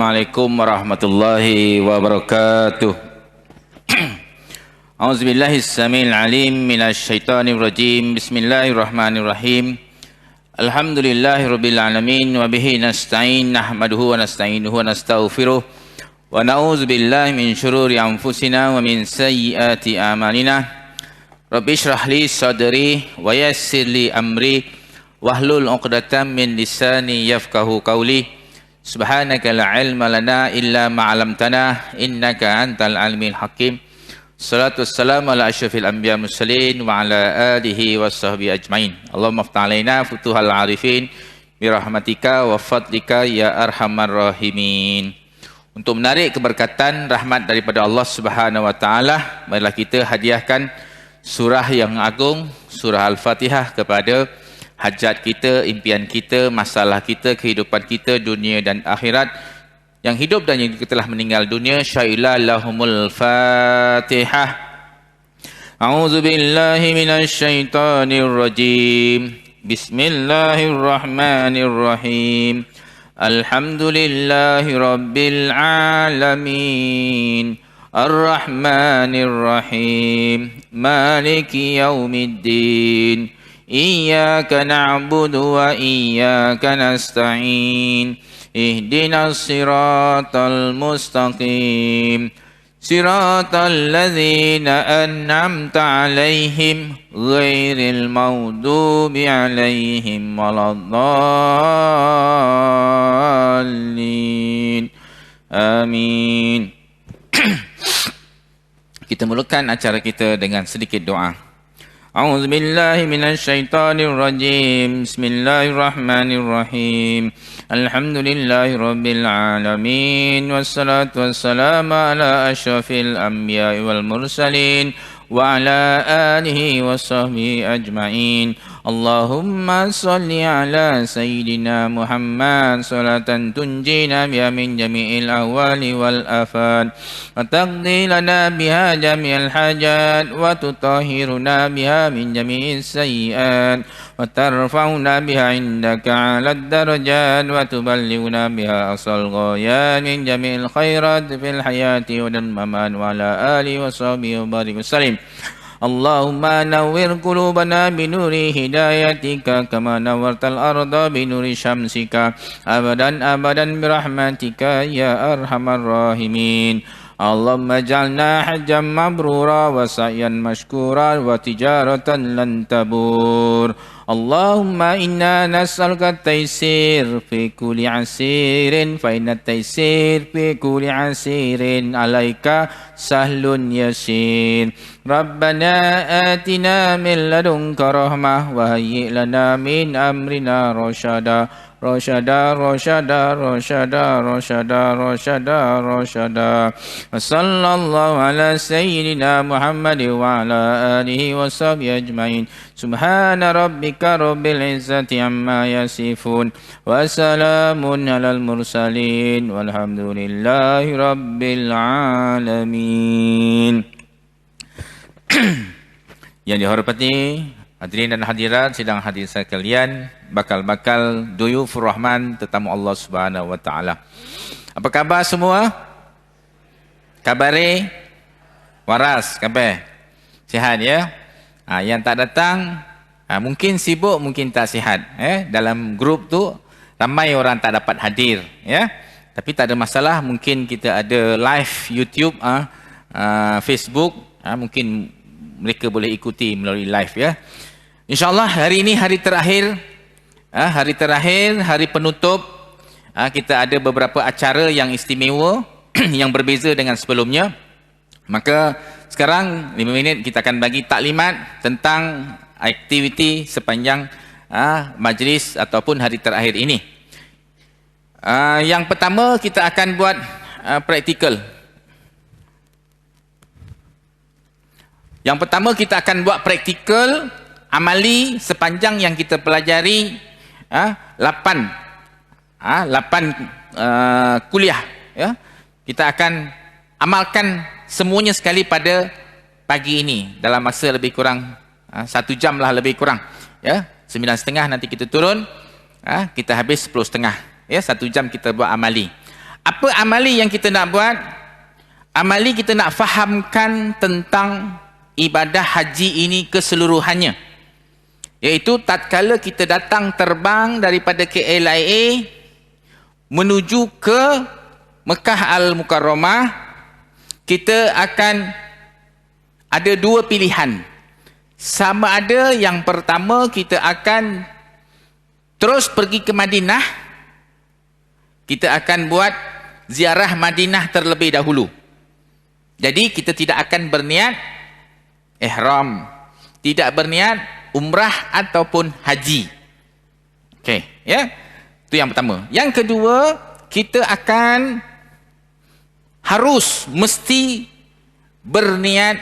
Assalamualaikum warahmatullahi wabarakatuh. A'udzubillahis samil alim minasyaitonir rajim. Bismillahirrahmanirrahim. Alhamdulillahirabbil alamin wa bihi nasta'in nahmaduhu wa nasta'inuhu wa nastaghfiruh wa na'udzubillahi min syururi anfusina wa min sayyiati a'malina. Rabbi shrah li sadri wa yassir li amri wahlul 'uqdatam min lisani yafqahu qawli. Subhanaka la ilma lana illa ma'alamtana innaka antal alimul hakim. Salatu wassalamu ala asyrafil anbiya mursalin wa ala alihi wasahbihi ajmain. Allahumma aftah alaina futuhal arifin birahmatika wa fadlika ya arhamar rahimin. Untuk menarik keberkatan rahmat daripada Allah Subhanahu wa taala, marilah kita hadiahkan surah yang agung, surah Al-Fatihah kepada hajat kita, impian kita, masalah kita, kehidupan kita, dunia dan akhirat. Yang hidup dan yang telah meninggal dunia, syai'illah lahumul Fatihah. A'udzu billahi minasyaitonir rajim. Bismillahirrahmanirrahim. Alhamdulillahi rabbil alamin. Ar-Rahmanir-Rahim. Maliki yaumiddin. Iyyaka na'budu wa iyyaka nasta'in. Ihdinas siratal mustaqim. Siratal ladzina an'amta 'alaihim ghairil maghdubi 'alaihim waladdallin. Amin. Kita mulakan acara kita dengan sedikit doa. A'udzu billahi minasyaitonir rajim. Bismillahirrahmanirrahim. Alhamdulillahi rabbil alamin wassalatu wassalamu ala asyrafil anbiya'i wal mursalin wa ala alihi washabbihi ajmain. Allahumma salli ala sayyidina Muhammad salatan tunjina biha min jami'il ahwali wal afat wa taqdi lana biha jami'al hajat wa tutahhiruna biha min jami'is sayyi'at wa tarfa'una biha indaka 'alad darajat wa tuballighuna biha asal ghayat min jami'il khairat fil hayati wa dan mamat wa ala alihi wa sahbihi wa barik wasallim. Allahumma nawwir qulubana binuri hidayatika kama nawwartal arda binuri syamsika abadan abadan birahmatika ya arhamar rahimin. Allahumma ij'alna hajjan mabrura wa sa'yan mashkura wa tijaratan lan tabur. Allahumma inna nas'aluka at-taysir fi kulli 'asirin fa inna at-taysir fi kulli 'asirin 'alaika sahlun yasir. Rabbana atina min ladunka rahmah wa hayyi' lana min amrina rasyada. Rasyada, rasyada, rasyada, rasyada, rasyada, rasyada. Wassallallahu ala sayyidina Muhammad wa ala alihi wa sahbihi ajmain. Subhana rabbika rabbil izzati amma yasifun. Wa salamun alal mursalin. Walhamdulillahi rabbil alamin. Yang dihormati hadirin dan hadirat sidang hadir sekalian, bakal-bakal duyufur rahman, tetamu Allah Subhanahu wa taala. Apa khabar semua? Kabare waras, kabeh sihat ya? Yang tak datang mungkin sibuk, mungkin tak sihat. Dalam grup tu ramai orang tak dapat hadir ya. Tapi tak ada masalah, mungkin kita ada live YouTube, Facebook, mungkin mereka boleh ikuti melalui live ya. InsyaAllah hari ini hari terakhir, hari penutup. Kita ada beberapa acara yang istimewa yang berbeza dengan sebelumnya. Maka sekarang 5 minit kita akan bagi taklimat tentang aktiviti sepanjang majlis ataupun hari terakhir ini. Yang pertama kita akan buat praktikal. Yang pertama kita akan buat praktikal amali sepanjang yang kita pelajari 8 kuliah ya. Kita akan amalkan semuanya sekali pada pagi ini dalam masa lebih kurang 1 jam lah lebih kurang ya. 9.30 nanti kita turun, kita habis 10.30 ya. 1 jam kita buat amali. Apa amali yang kita nak buat? Amali kita nak fahamkan tentang ibadah haji ini keseluruhannya. Iaitu tatkala kita datang terbang daripada KLIA menuju ke Mekah Al-Mukarramah, kita akan ada dua pilihan. Sama ada yang pertama kita akan terus pergi ke Madinah, kita akan buat ziarah Madinah terlebih dahulu. Jadi kita tidak akan berniat ihram, tidak berniat umrah ataupun haji. Okey, ya. Itu yang pertama. Yang kedua, kita akan harus mesti berniat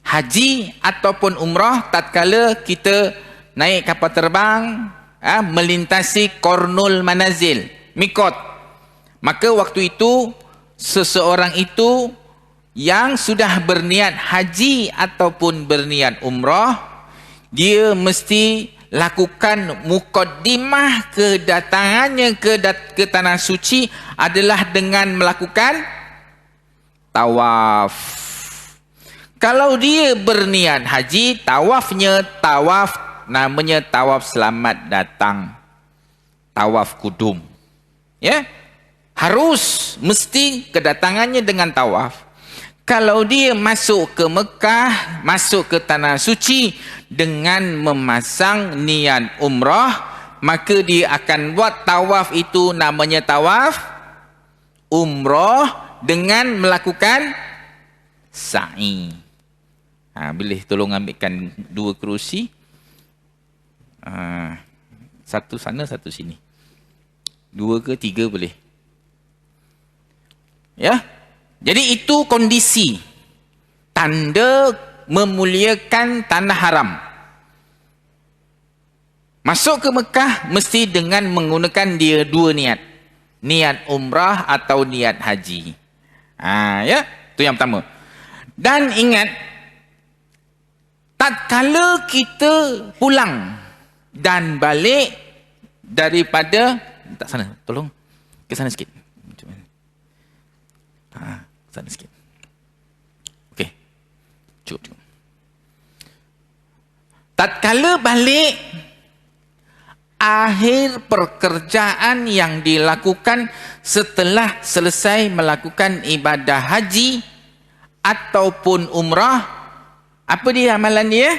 haji ataupun umrah tatkala kita naik kapal terbang melintasi Qornul Manazil, mikot. Maka waktu itu seseorang itu yang sudah berniat haji ataupun berniat umrah, dia mesti lakukan mukaddimah kedatangannya ke tanah suci adalah dengan melakukan tawaf. Kalau dia berniat haji, tawafnya tawaf namanya tawaf selamat datang, tawaf kudum. Ya, harus mesti kedatangannya dengan tawaf. Kalau dia masuk ke Mekah, masuk ke tanah suci dengan memasang niat umrah, maka dia akan buat tawaf itu namanya tawaf umrah dengan melakukan sa'i. Boleh tolong ambilkan dua kerusi. Satu sana, satu sini. Dua ke tiga boleh. Ya. Jadi itu kondisi tanda memuliakan tanah haram. Masuk ke Mekah mesti dengan menggunakan dia dua niat. Niat umrah atau niat haji. Ya, itu yang pertama. Dan ingat, tatkala kita pulang dan balik daripada tak sana, tolong ke sana sikit. Sana sikit. Okey. Cukup. Tatkala balik, akhir pekerjaan yang dilakukan setelah selesai melakukan ibadah haji ataupun umrah, apa dia amalan dia?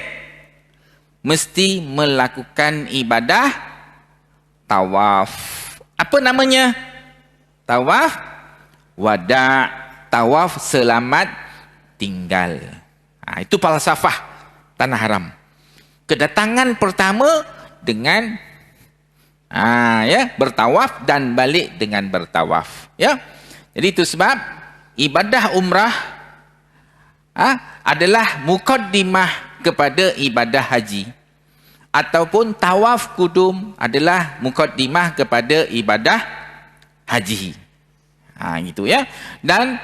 Mesti melakukan ibadah tawaf. Apa namanya? Tawaf wada'. Tawaf selamat tinggal. Itu falsafah tanah haram. Kedatangan pertama dengan bertawaf dan balik dengan bertawaf. Ya. Jadi itu sebab ibadah umrah adalah mukaddimah kepada ibadah haji. Ataupun tawaf kudum adalah mukaddimah kepada ibadah haji. Gitu ya. Dan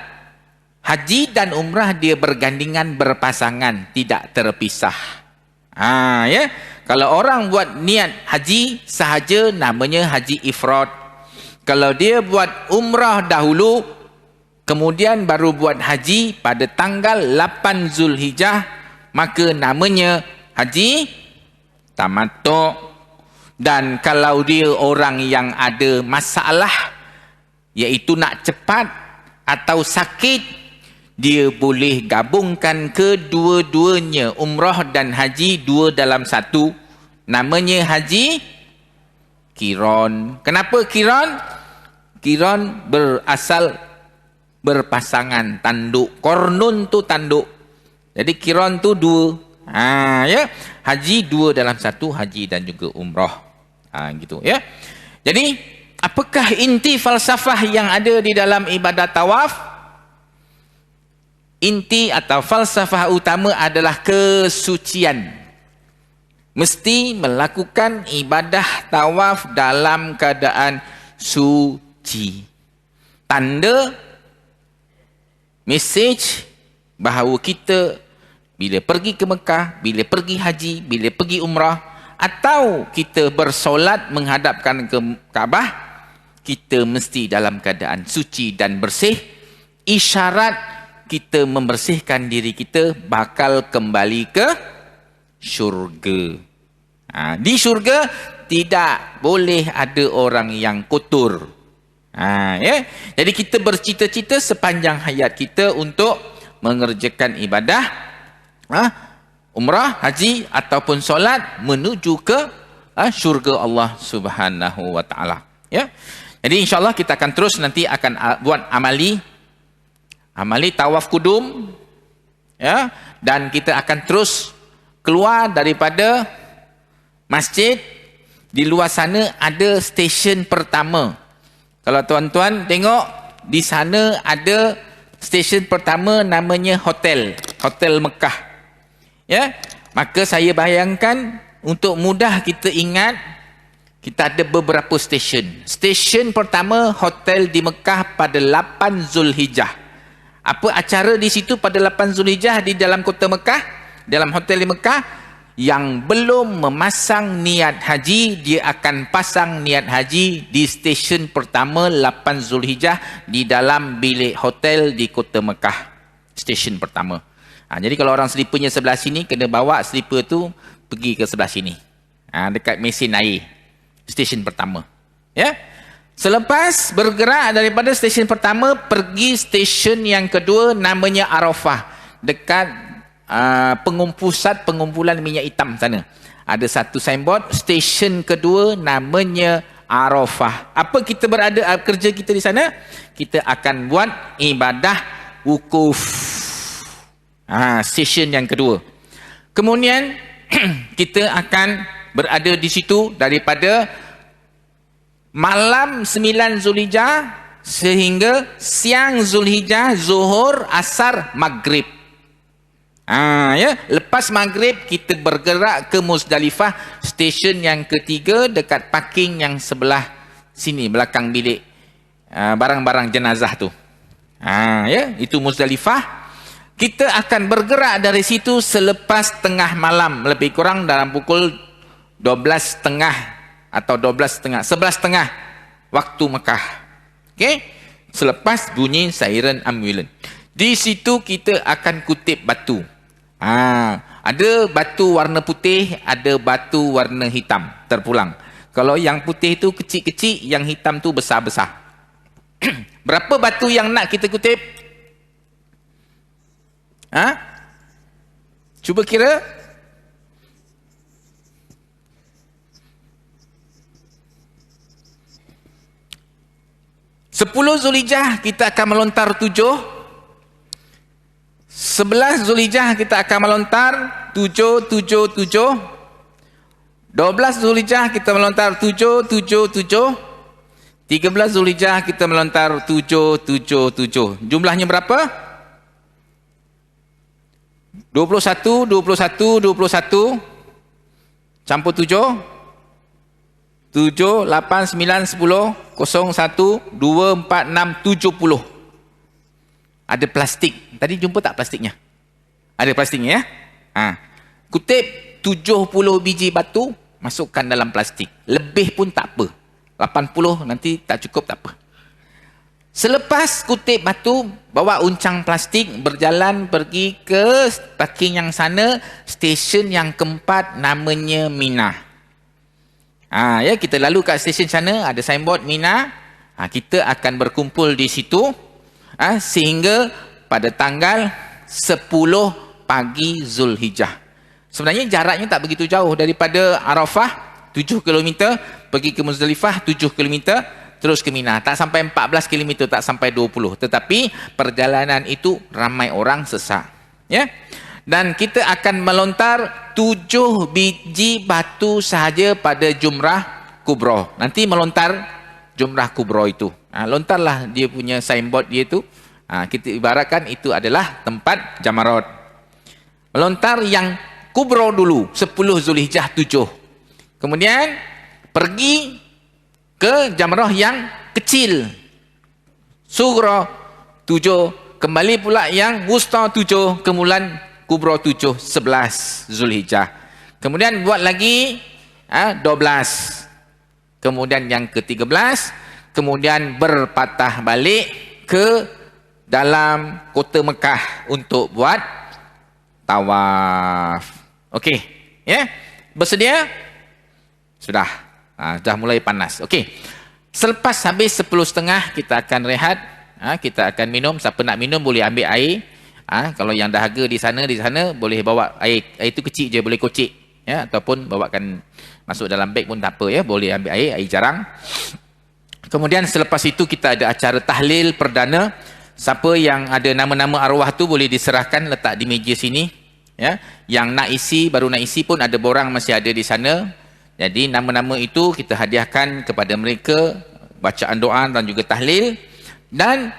haji dan umrah dia bergandingan, berpasangan, tidak terpisah. Ya. Kalau orang buat niat haji sahaja namanya haji ifrad. Kalau dia buat umrah dahulu kemudian baru buat haji pada tanggal 8 Zulhijjah, maka namanya haji tamattu'. Dan kalau dia orang yang ada masalah, iaitu nak cepat atau sakit, dia boleh gabungkan kedua-duanya, umrah dan haji, dua dalam satu. Namanya haji qiran. Kenapa qiran? Qiran berasal berpasangan, tanduk. Qornun tu tanduk. Jadi qiran tu dua. Ya. Haji dua dalam satu, haji dan juga umrah. Gitu ya. Jadi apakah inti falsafah yang ada di dalam ibadah tawaf? Inti atau falsafah utama adalah kesucian. Mesti melakukan ibadah tawaf dalam keadaan suci. Tanda, mesej bahawa kita bila pergi ke Mekah, bila pergi haji, bila pergi umrah, atau kita bersolat menghadapkan ke Kaabah, kita mesti dalam keadaan suci dan bersih. Isyarat kita membersihkan diri kita bakal kembali ke syurga. Di syurga tidak boleh ada orang yang kotor. Ya. Jadi kita bercita-cita sepanjang hayat kita untuk mengerjakan ibadah, umrah, haji ataupun solat menuju ke syurga Allah Subhanahu wa taala. Ya. Jadi insya-Allah kita akan terus nanti akan buat amali tawaf kudum, ya, dan kita akan terus keluar daripada masjid. Di luar sana ada stesen pertama. Kalau tuan-tuan tengok, di sana ada stesen pertama namanya Hotel Mekah. Ya, maka saya bayangkan untuk mudah kita ingat, kita ada beberapa stesen. Stesen pertama Hotel di Mekah pada 8 Zulhijjah. Apa acara di situ pada 8 Zulhijjah di dalam kota Mekah, dalam hotel di Mekah? Yang belum memasang niat haji, dia akan pasang niat haji di stesen pertama 8 Zulhijjah di dalam bilik hotel di kota Mekah. Stesen pertama. Jadi kalau orang selipernya sebelah sini, kena bawa seliper tu pergi ke sebelah sini. Dekat mesin air. Stesen pertama. Ya. Selepas bergerak daripada stesen pertama, pergi stesen yang kedua namanya Arafah. Dekat pengumpulan minyak hitam sana. Ada satu signboard, stesen kedua namanya Arafah. Apa kita berada, kerja kita di sana? Kita akan buat ibadah wukuf. Stesen yang kedua. Kemudian kita akan berada di situ daripada malam 9 Zulhijjah sehingga siang Zulhijjah, zuhur, asar, maghrib. Ya, lepas maghrib kita bergerak ke Muzdalifah, stesen yang ketiga dekat parking yang sebelah sini belakang bilik barang-barang jenazah tu. Ya, itu Muzdalifah. Kita akan bergerak dari situ selepas tengah malam, lebih kurang dalam pukul 12.30 atau 11.30 waktu Mekah. Okey? Selepas bunyi siren ambulans. Di situ kita akan kutip batu. Ada batu warna putih, ada batu warna hitam terpulang. Kalau yang putih itu kecil-kecil, yang hitam tu besar-besar. Berapa batu yang nak kita kutip? Cuba kira. Sepuluh Zulhijjah kita akan melontar 7. 11 Zulhijjah kita akan melontar 7, 7, 7. 12 Zulhijjah kita melontar 7, 7, 7. 13 Zulhijjah kita melontar 7, 7, 7. Jumlahnya berapa? 21, 21, 21. Campur 7. 7, 8, 9, 10, 0, 1, 2, 4, 6, 70. Ada plastik. Tadi jumpa tak plastiknya? Ada plastiknya, ya? Kutip 70 biji batu, masukkan dalam plastik. Lebih pun tak apa. 80 nanti tak cukup, tak apa. Selepas kutip batu, bawa uncang plastik, berjalan pergi ke parking yang sana, stesen yang keempat namanya Mina. Ya, kita lalu kat stesen sana, ada signboard Mina. Kita akan berkumpul di situ sehingga pada tanggal 10 pagi Zulhijjah. Sebenarnya jaraknya tak begitu jauh daripada Arafah, 7 km, pergi ke Muzdalifah 7 km, terus ke Mina. Tak sampai 14 km, tak sampai 20. Tetapi perjalanan itu ramai orang sesak. Ya. Dan kita akan melontar 7 biji batu sahaja pada Jumrah Kubra. Nanti melontar Jumrah Kubra itu. Lontarlah dia punya signboard dia tu. Kita ibaratkan itu adalah tempat Jamarat. Melontar yang Kubra dulu, 10 Zulhijjah 7. Kemudian pergi ke Jamrah yang kecil, Sughra 7. Kembali pula yang Wusta 7. Kemudian Kubra 7, 11 Zulhijjah. Kemudian buat lagi 12. Kemudian yang ke-13, kemudian berpatah balik ke dalam kota Mekah untuk buat tawaf. Okey, ya. Bersedia? Sudah. Dah mulai panas. Okey. Selepas habis 10.30 kita akan rehat. Kita akan minum. Siapa nak minum boleh ambil air. Kalau yang dahaga di sana boleh bawa air. Air tu kecil je, boleh kocek. Ya, ataupun bawakan masuk dalam beg pun tak apa ya. Boleh ambil air jarang. Kemudian selepas itu kita ada acara tahlil perdana. Siapa yang ada nama-nama arwah tu boleh diserahkan, letak di meja sini. Ya, yang nak isi, baru nak isi pun ada borang masih ada di sana. Jadi nama-nama itu kita hadiahkan kepada mereka, bacaan doa dan juga tahlil. Dan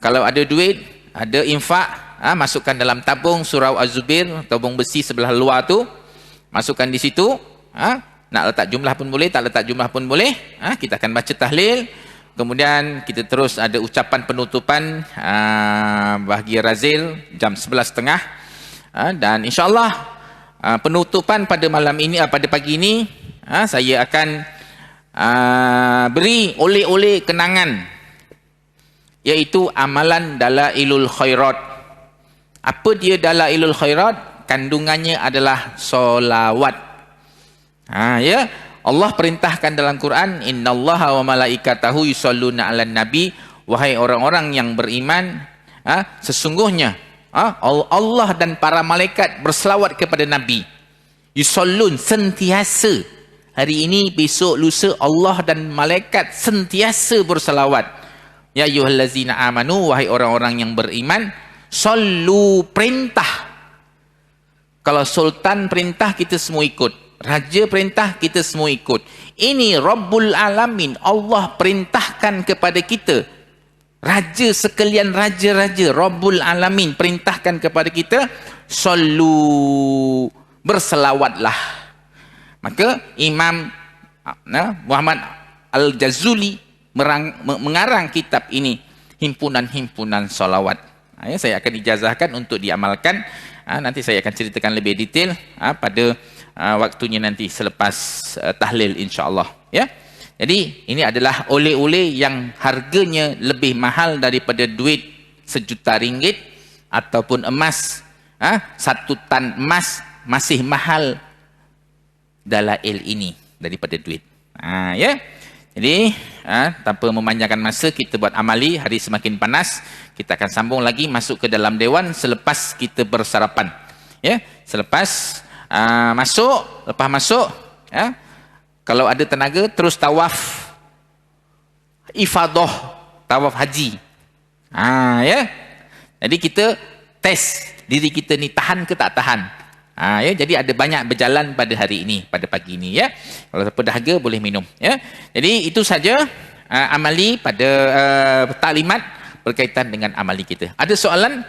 kalau ada duit, ada infak, masukkan dalam tabung surau Az-Zubir, tabung besi sebelah luar tu, masukkan di situ. Nak letak jumlah pun boleh, tak letak jumlah pun boleh. Kita akan baca tahlil. Kemudian kita terus ada ucapan penutupan bagi Razil jam 11.30. Dan insyaAllah penutupan pada malam ini, pada pagi ini, saya akan beri oleh-oleh kenangan, iaitu amalan Dalailul Khairat. Apa dia Dalailul Khairat? Kandungannya adalah solawat. Ya, Allah perintahkan dalam Quran, innallaha wa malaikatahu yusholluna 'alan nabi, wahai orang-orang yang beriman, sesungguhnya Allah dan para malaikat berselawat kepada Nabi. Yushollun, sentiasa. Hari ini, besok, lusa, Allah dan malaikat sentiasa berselawat. Ya ayyuhallazina amanu, wahai orang-orang yang beriman, sallu, perintah. Kalau sultan perintah, kita semua ikut. Raja perintah, kita semua ikut. Ini Rabbul Alamin, Allah perintahkan kepada kita. Raja sekalian raja-raja, Rabbul Alamin perintahkan kepada kita, sallu, berselawatlah. Maka Imam Muhammad Al-Jazuli mengarang kitab ini, himpunan-himpunan salawat. Saya akan ijazahkan untuk diamalkan. Nanti saya akan ceritakan lebih detail pada waktunya nanti selepas tahlil insya-Allah, ya. Jadi ini adalah oleh-oleh yang harganya lebih mahal daripada duit RM1 ataupun emas. 1 tan emas masih mahal dalail ini daripada duit. Ya. Jadi tanpa memanjangkan masa, kita buat amali. Hari semakin panas, kita akan sambung lagi masuk ke dalam dewan selepas kita bersarapan. Ya, selepas lepas masuk, kalau ada tenaga terus tawaf ifadah, tawaf haji. Ya. Jadi kita test diri kita ni tahan ke tak tahan. Ya, jadi ada banyak berjalan pada hari ini, pada pagi ini, ya. Kalau siapa dahaga boleh minum, ya. Jadi itu saja amali pada taklimat berkaitan dengan amali kita. Ada soalan?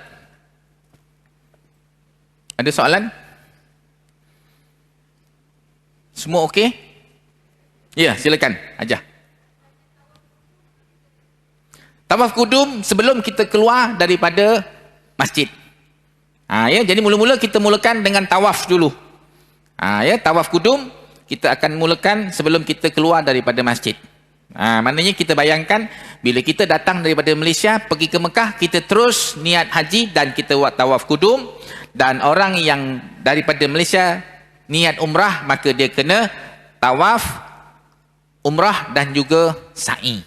Ada soalan? Semua okey? Ya, silakan aja. Tawaf kudum sebelum kita keluar daripada masjid. Ya, jadi mula-mula kita mulakan dengan tawaf dulu. Ya, tawaf kudum kita akan mulakan sebelum kita keluar daripada masjid. Maknanya kita bayangkan bila kita datang daripada Malaysia pergi ke Mekah, kita terus niat haji dan kita buat tawaf kudum. Dan orang yang daripada Malaysia niat umrah, maka dia kena tawaf, umrah dan juga sa'i.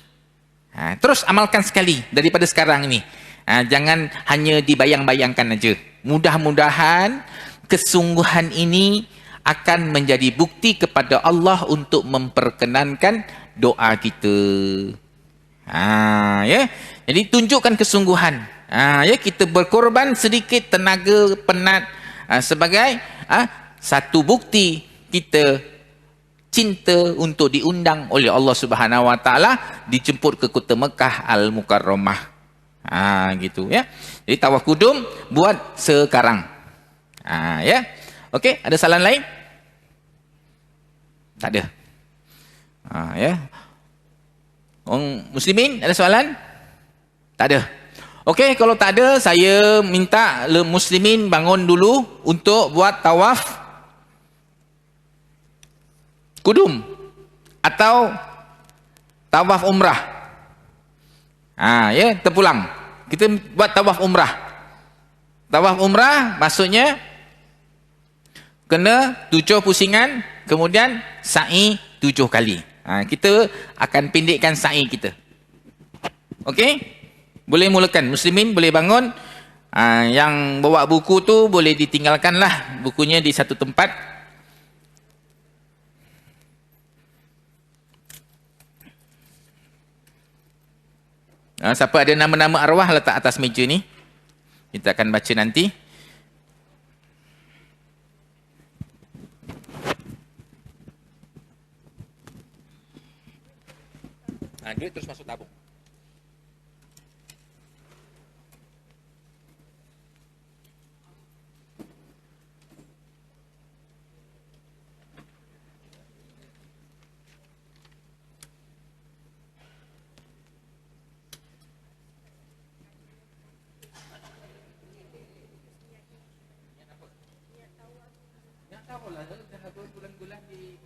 Terus amalkan sekali daripada sekarang ini. Jangan hanya dibayang-bayangkan aja. Mudah-mudahan kesungguhan ini akan menjadi bukti kepada Allah untuk memperkenankan doa kita. Ya. Jadi tunjukkan kesungguhan. Ya, kita berkorban sedikit tenaga, penat sebagai satu bukti kita cinta untuk diundang oleh Allah Subhanahu Wa Taala dijemput ke kota Mekah Al-Mukarramah. Gitu, ya. Jadi tawaf kudum buat sekarang. Ya. Okey, ada soalan lain? Tak ada. Ya. Orang muslimin ada soalan? Tak ada. Okey, kalau tak ada, saya minta muslimin bangun dulu untuk buat tawaf kudum atau tawaf umrah. Ya, terpulang. Kita buat tawaf umrah. Tawaf umrah maksudnya kena 7 pusingan, kemudian sa'i 7 kali. Kita akan pendekkan sa'i kita. Okey? Boleh mulakan. Muslimin boleh bangun. Yang bawa buku tu boleh ditinggalkanlah bukunya di satu tempat. Siapa ada nama-nama arwah letak atas meja ni. Kita akan baca nanti. Duit terus masuk tabung. Bulan-bulan di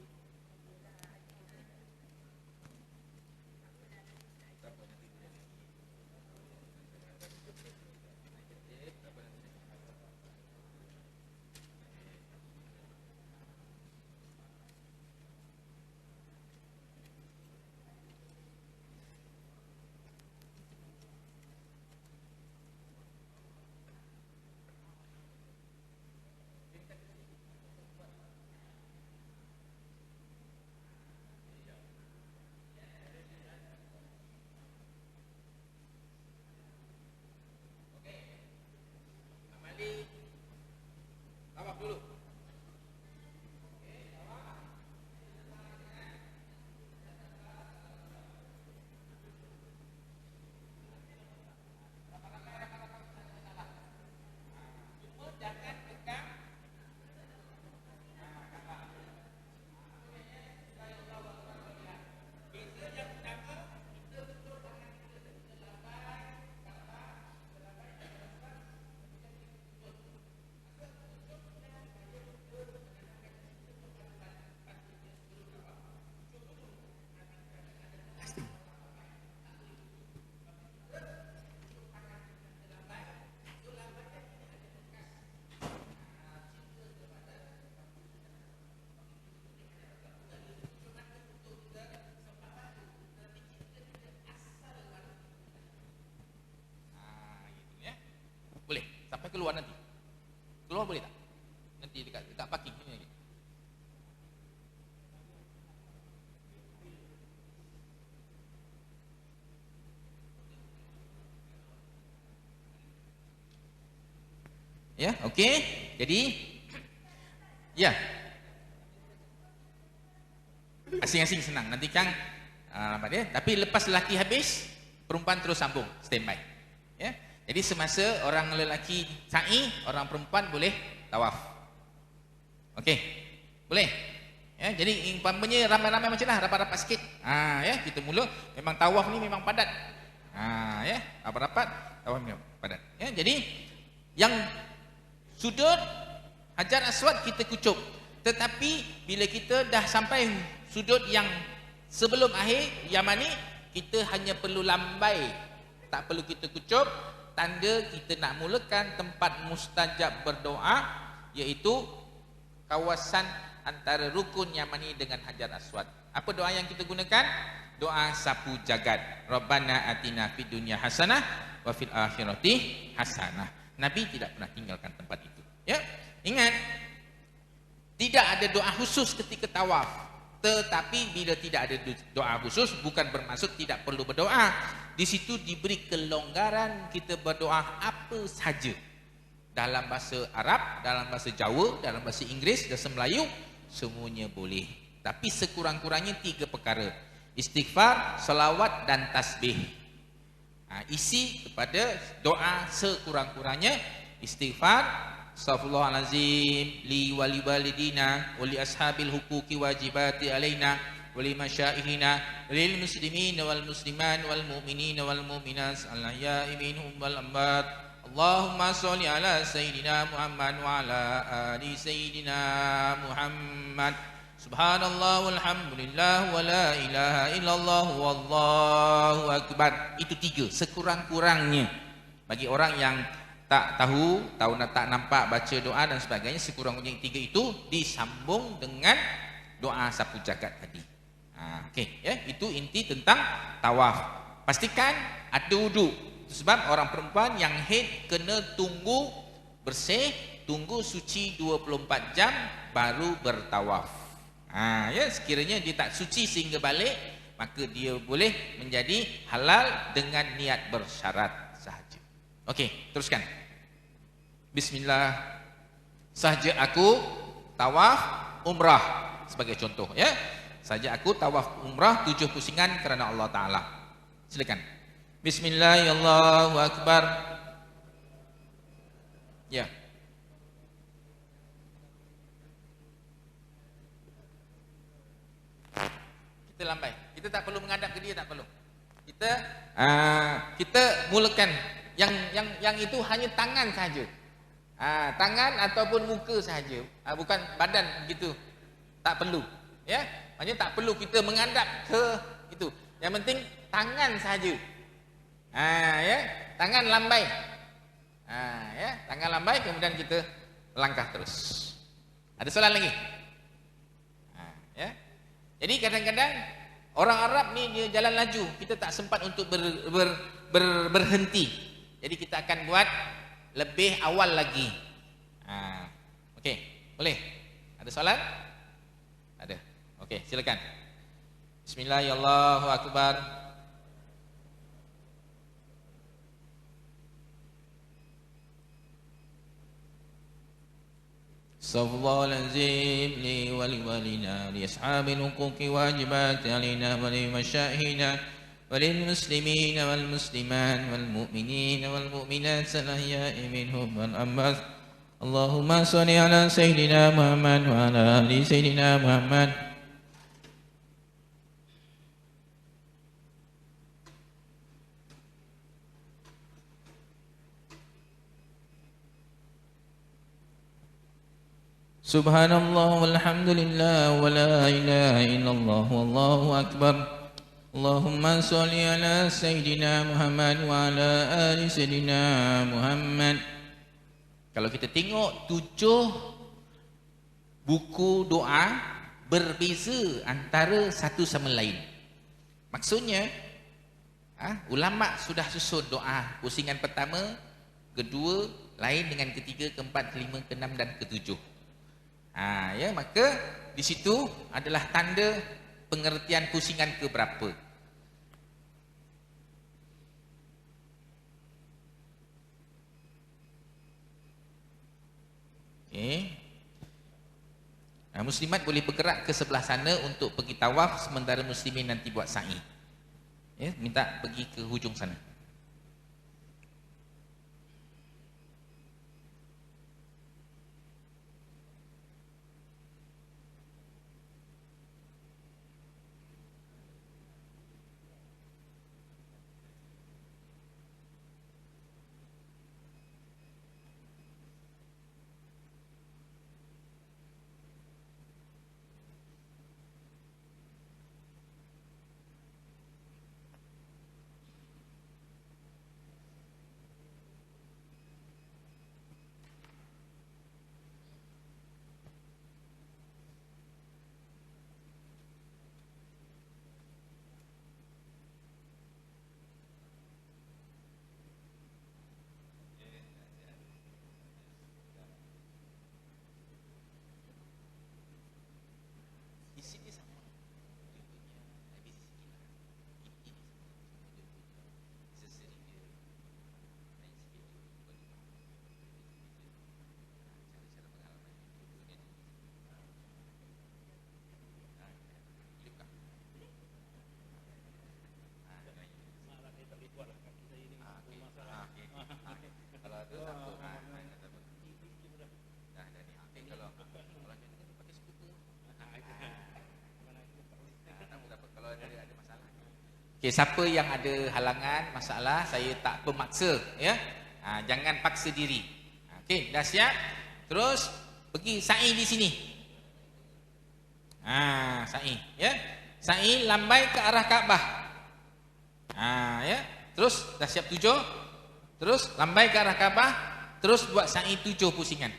tawaf dulu. Boleh sampai keluar nanti. Keluar boleh tak? Nanti dekat parking ini lagi. Ya, okey. Jadi ya. Asing-asing senang. Nanti Kang apa dia? Tapi lepas lelaki habis, perempuan terus sambung, standby. Ya. Jadi semasa orang lelaki sa'i, orang perempuan boleh tawaf. Okey. Boleh. Ya, jadi umpamanya ramai-ramai macam lah, rapat-rapat sikit. Ya, kita mula memang tawaf ni memang padat. Ya, rapat-rapat tawaf ni padat. Ya, jadi yang sudut Hajar Aswad kita kucup. Tetapi bila kita dah sampai sudut yang sebelum akhir Yamani, kita hanya perlu lambai. Tak perlu kita kucup. Tanda kita nak mulakan tempat mustajab berdoa, iaitu kawasan antara rukun Yamani dengan Hajar Aswad. Apa doa yang kita gunakan? Doa sapu jagat. Rabbana atina fid dunya hasanah wa fil akhirati hasanah. Nabi tidak pernah tinggalkan tempat itu. Ya, ingat, tidak ada doa khusus ketika tawaf. Tetapi bila tidak ada doa khusus, bukan bermaksud tidak perlu berdoa. Di situ diberi kelonggaran kita berdoa apa saja. Dalam bahasa Arab, dalam bahasa Jawa, dalam bahasa Inggeris, bahasa Melayu, semuanya boleh. Tapi sekurang-kurangnya 3 perkara. Istighfar, salawat dan tasbih. Isi kepada doa sekurang-kurangnya. Istighfar, astaghfirullahalazim li wa li walidina wa li ashabil huquqi wajibati alaina wa li masyaihina lil muslimin wal musliman wal mu'minin wal mu'minat al-ahya'i minhum wal amwat. Allahumma sholli ala sayyidina Muhammad wa ala ali sayyidina Muhammad. Subhanallah walhamdulillah wa la ilaha illallah wallahu akbar. Itu 3 sekurang-kurangnya. Bagi orang yang tak tahu tak nampak baca doa dan sebagainya, sekurang-kurangnya 3 itu disambung dengan doa sapu jagat tadi. Okey, ya, itu inti tentang tawaf. Pastikan ada wuduk. Sebab orang perempuan yang haid kena tunggu bersih, tunggu suci 24 jam baru bertawaf. Ya, sekiranya dia tak suci sehingga balik, maka dia boleh menjadi halal dengan niat bersyarat sahaja. Okey, teruskan. Bismillah. Sahaja aku tawaf umrah sebagai contoh, ya. Saja aku tawaf umrah 7 pusingan kerana Allah Ta'ala. Silakan. Bismillahirrahmanirrahim. Ya. Kita lambai. Kita tak perlu menghadap ke dia, tak perlu. Kita mulakan yang itu hanya tangan saja. Tangan ataupun muka saja. Bukan badan gitu. Tak perlu. Ya. Maksudnya tak perlu kita menghadap ke itu. Yang penting tangan saja. Ya, tangan lambai. Ya, tangan lambai, kemudian kita langkah terus. Ada soalan lagi? Ya. Jadi kadang-kadang orang Arab ni dia jalan laju, kita tak sempat untuk berhenti. Jadi kita akan buat lebih awal lagi. Okey, boleh? Ada soalan? Ada. Okey, silakan. Bismillahirrahmanirrahim. صلى الله العظيم لي ولوالدينا لأصحاب الحقوق واجبات علينا ولمشايخنا وللمسلمين والمسلمات والمؤمنين والمؤمنات الأحياء منهم والأموات اللهم صل على سيدنا محمد وعلى آل سيدنا محمد. Subhanallah walhamdulillah wa la ilaha illallah wallahu akbar. Allahumma sholli ala Sayyidina Muhammad wa ala ali Sayyidina Muhammad. Kalau kita tengok 7 buku doa berbeza antara satu sama lain. Maksudnya ulama sudah susun doa pusingan pertama, kedua lain dengan ketiga, keempat, kelima, keenam dan ketujuh. Ya, maka di situ adalah tanda pengertian pusingan ke berapa. Okey. Muslimat boleh bergerak ke sebelah sana untuk pergi tawaf, sementara muslimin nanti buat sa'i. Ya, minta pergi ke hujung sana. Okay, siapa yang ada halangan, masalah, saya tak pemaksa, ya. Jangan paksa diri. Okey, dah siap? Terus pergi sa'i di sini. Sa'i, ya. Sa'i lambai ke arah Kaabah. Ya. Terus dah siap 7. Terus lambai ke arah Kaabah, terus buat sa'i 7 pusingan.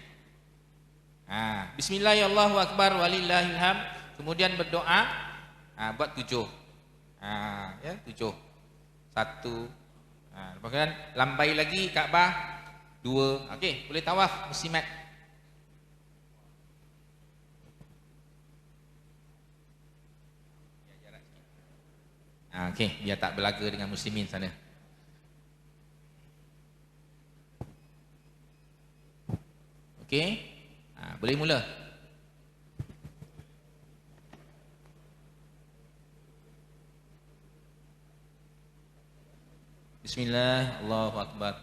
Bismillahirrahmanirrahim walillahilham. Kemudian berdoa, buat 7. Ya, 7. 1. Kemudian lambai lagi Kaabah 2. Okey, boleh tawaf muslimat. Okey, biar tak berlaga dengan muslimin sana. Okey. Boleh mula. Bismillah, Allahu Akbar.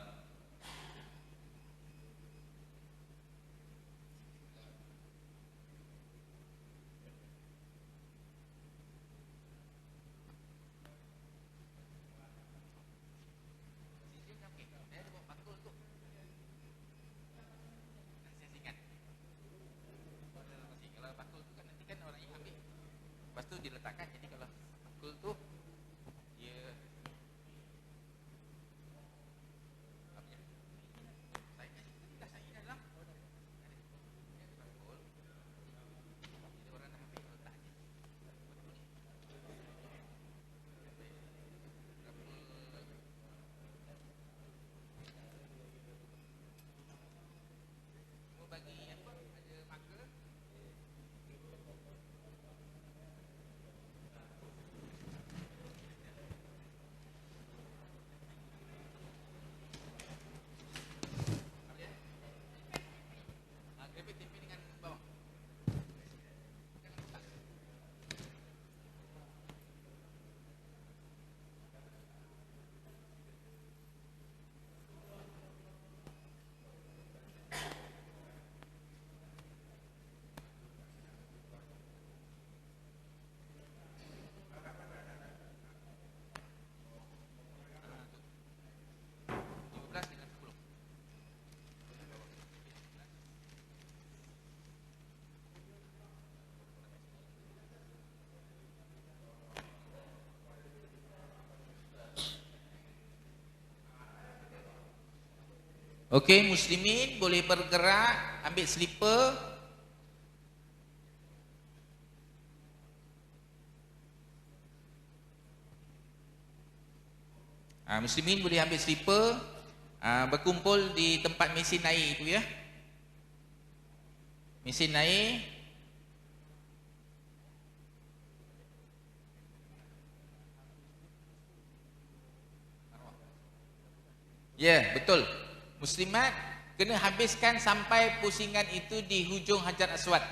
Kalau bakul tu kan nanti kan orang yang ambil. Lepas tu diletakkan. Jadi kalau bakul tu dia Okey, muslimin boleh bergerak, ambil slipper. Muslimin boleh ambil slipper, berkumpul di tempat mesin air itu ya. Mesin air. Ya, betul. Muslimat kena habiskan sampai pusingan itu di hujung Hajar Aswad.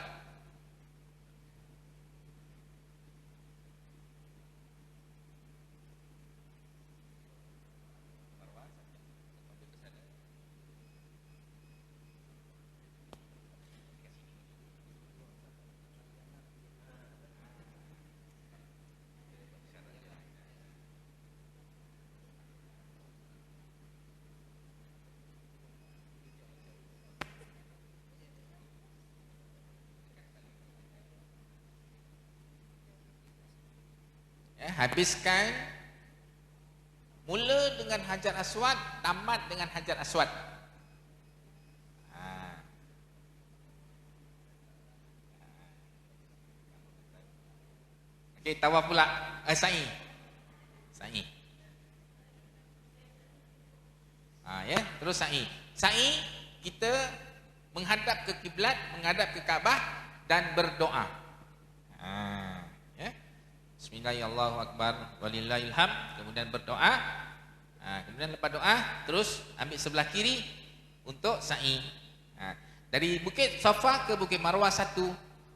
Ya, habiskan mula dengan Hajar Aswad, tamat dengan Hajar Aswad. Okey, tawaf pula. Sa'i. Sa'i. Ya, terus sa'i. Sa'i kita menghadap ke kiblat, menghadap ke Kaabah dan berdoa. Ya. Bismillahirrahmanirrahim walillahilham. Kemudian berdoa. Kemudian lepas doa terus ambil sebelah kiri untuk sa'i. Dari Bukit Safa ke Bukit Marwah 1,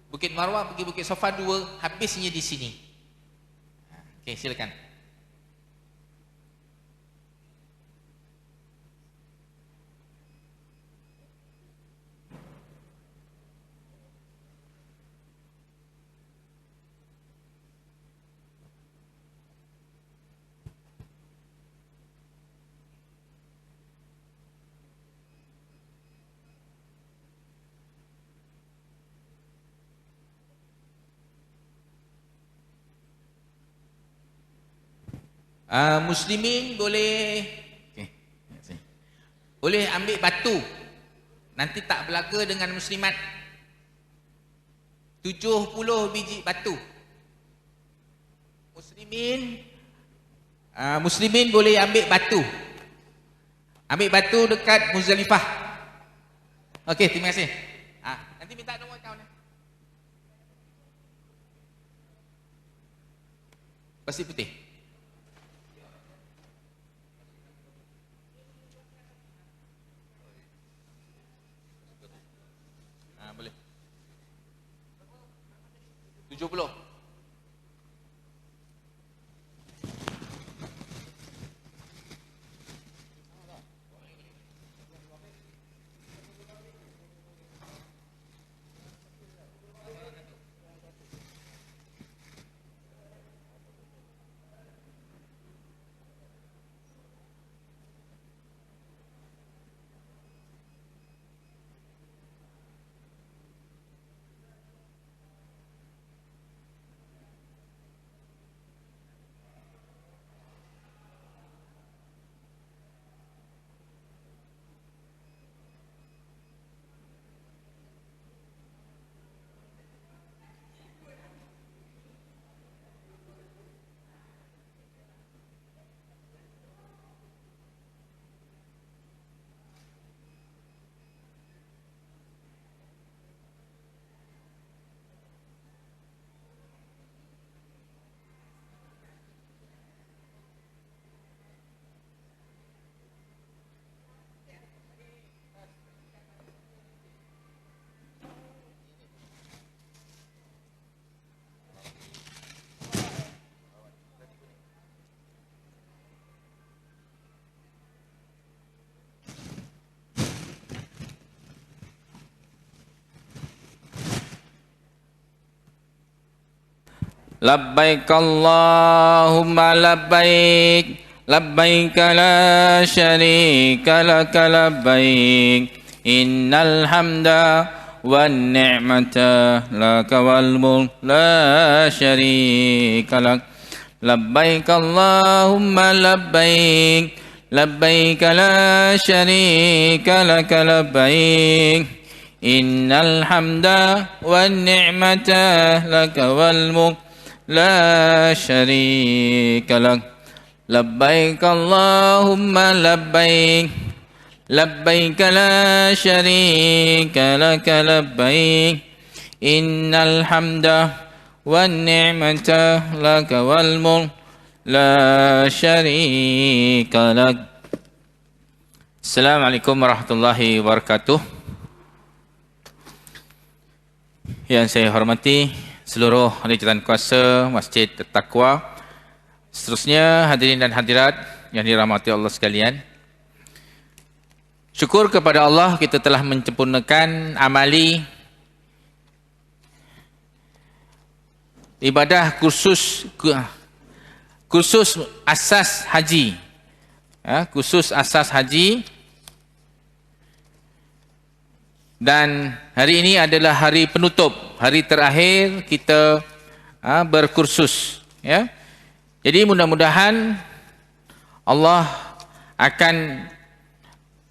Bukit Marwah pergi Bukit Safa 2, habisnya di sini. Okey, silakan. Muslimin boleh boleh ambil batu, nanti tak berlaga dengan muslimat. 70 biji batu. Muslimin boleh ambil batu. Ambil batu dekat Muzdalifah. Okey, terima kasih. Nanti minta nombor akaun dia. Pasir putih. Boleh. 70. Labbaik Allahumma labbaik, labbaik la syarika laka labbaik, innal hamda wan ni'mata laka wal mulk la syarika lak. Labbaik Allahumma labbaik, labbaik la syarika laka labbaik, innal hamda wan ni'mata laka wal mulk la syarika lak. Labbaik Allahumma labbaik, labbaik la syarika laka labbaik, innal hamda wan ni'mata laka wal mulk la syarika lak. Assalamualaikum warahmatullahi wabarakatuh. Yang saya hormati seluruh ahli jawatan kuasa Masjid Taqwa, seterusnya hadirin dan hadirat yang dirahmati Allah sekalian. Syukur kepada Allah kita telah menyempurnakan amali ibadah kursus asas haji. Kursus asas haji. Dan hari ini adalah hari penutup, hari terakhir kita berkursus. Ya. Jadi mudah-mudahan Allah akan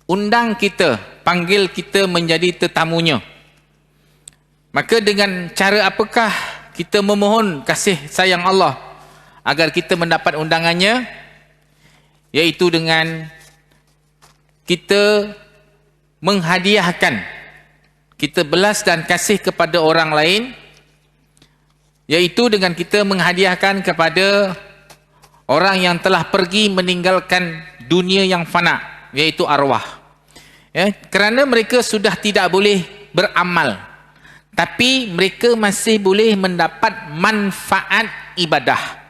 undang kita, panggil kita menjadi tetamunya. Maka dengan cara apakah kita memohon kasih sayang Allah agar kita mendapat undangannya? Iaitu dengan kita menghadiahkan, kita belas dan kasih kepada orang lain, iaitu dengan kita menghadiahkan kepada orang yang telah pergi meninggalkan dunia yang fana, iaitu arwah. Ya, kerana mereka sudah tidak boleh beramal, tapi mereka masih boleh mendapat manfaat ibadah.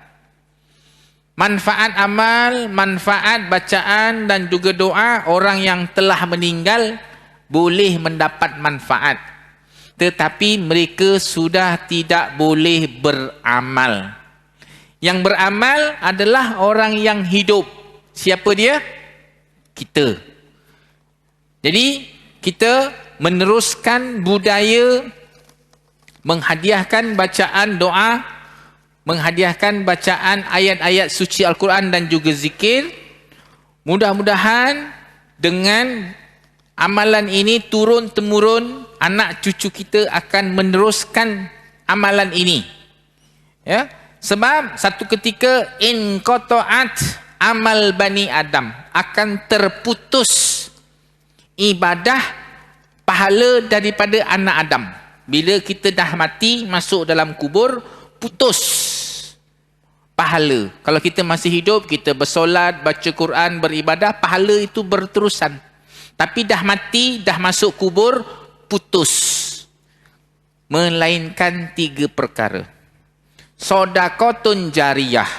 Manfaat amal, manfaat bacaan dan juga doa orang yang telah meninggal boleh mendapat manfaat. Tetapi mereka sudah tidak boleh beramal. Yang beramal adalah orang yang hidup. Siapa dia? Kita. Jadi kita meneruskan budaya menghadiahkan bacaan doa menghadiahkan bacaan ayat-ayat suci Al-Quran dan juga zikir. Mudah-mudahan dengan amalan ini turun-temurun anak cucu kita akan meneruskan amalan ini. Ya, sebab satu ketika in qata'at amal bani Adam, akan terputus ibadah pahala daripada anak Adam. Bila kita dah mati masuk dalam kubur, putus pahala. Kalau kita masih hidup, kita bersolat, baca Quran, beribadah, pahala itu berterusan. Tapi dah mati, dah masuk kubur, putus. Melainkan 3 perkara. Sedekahun jariyah,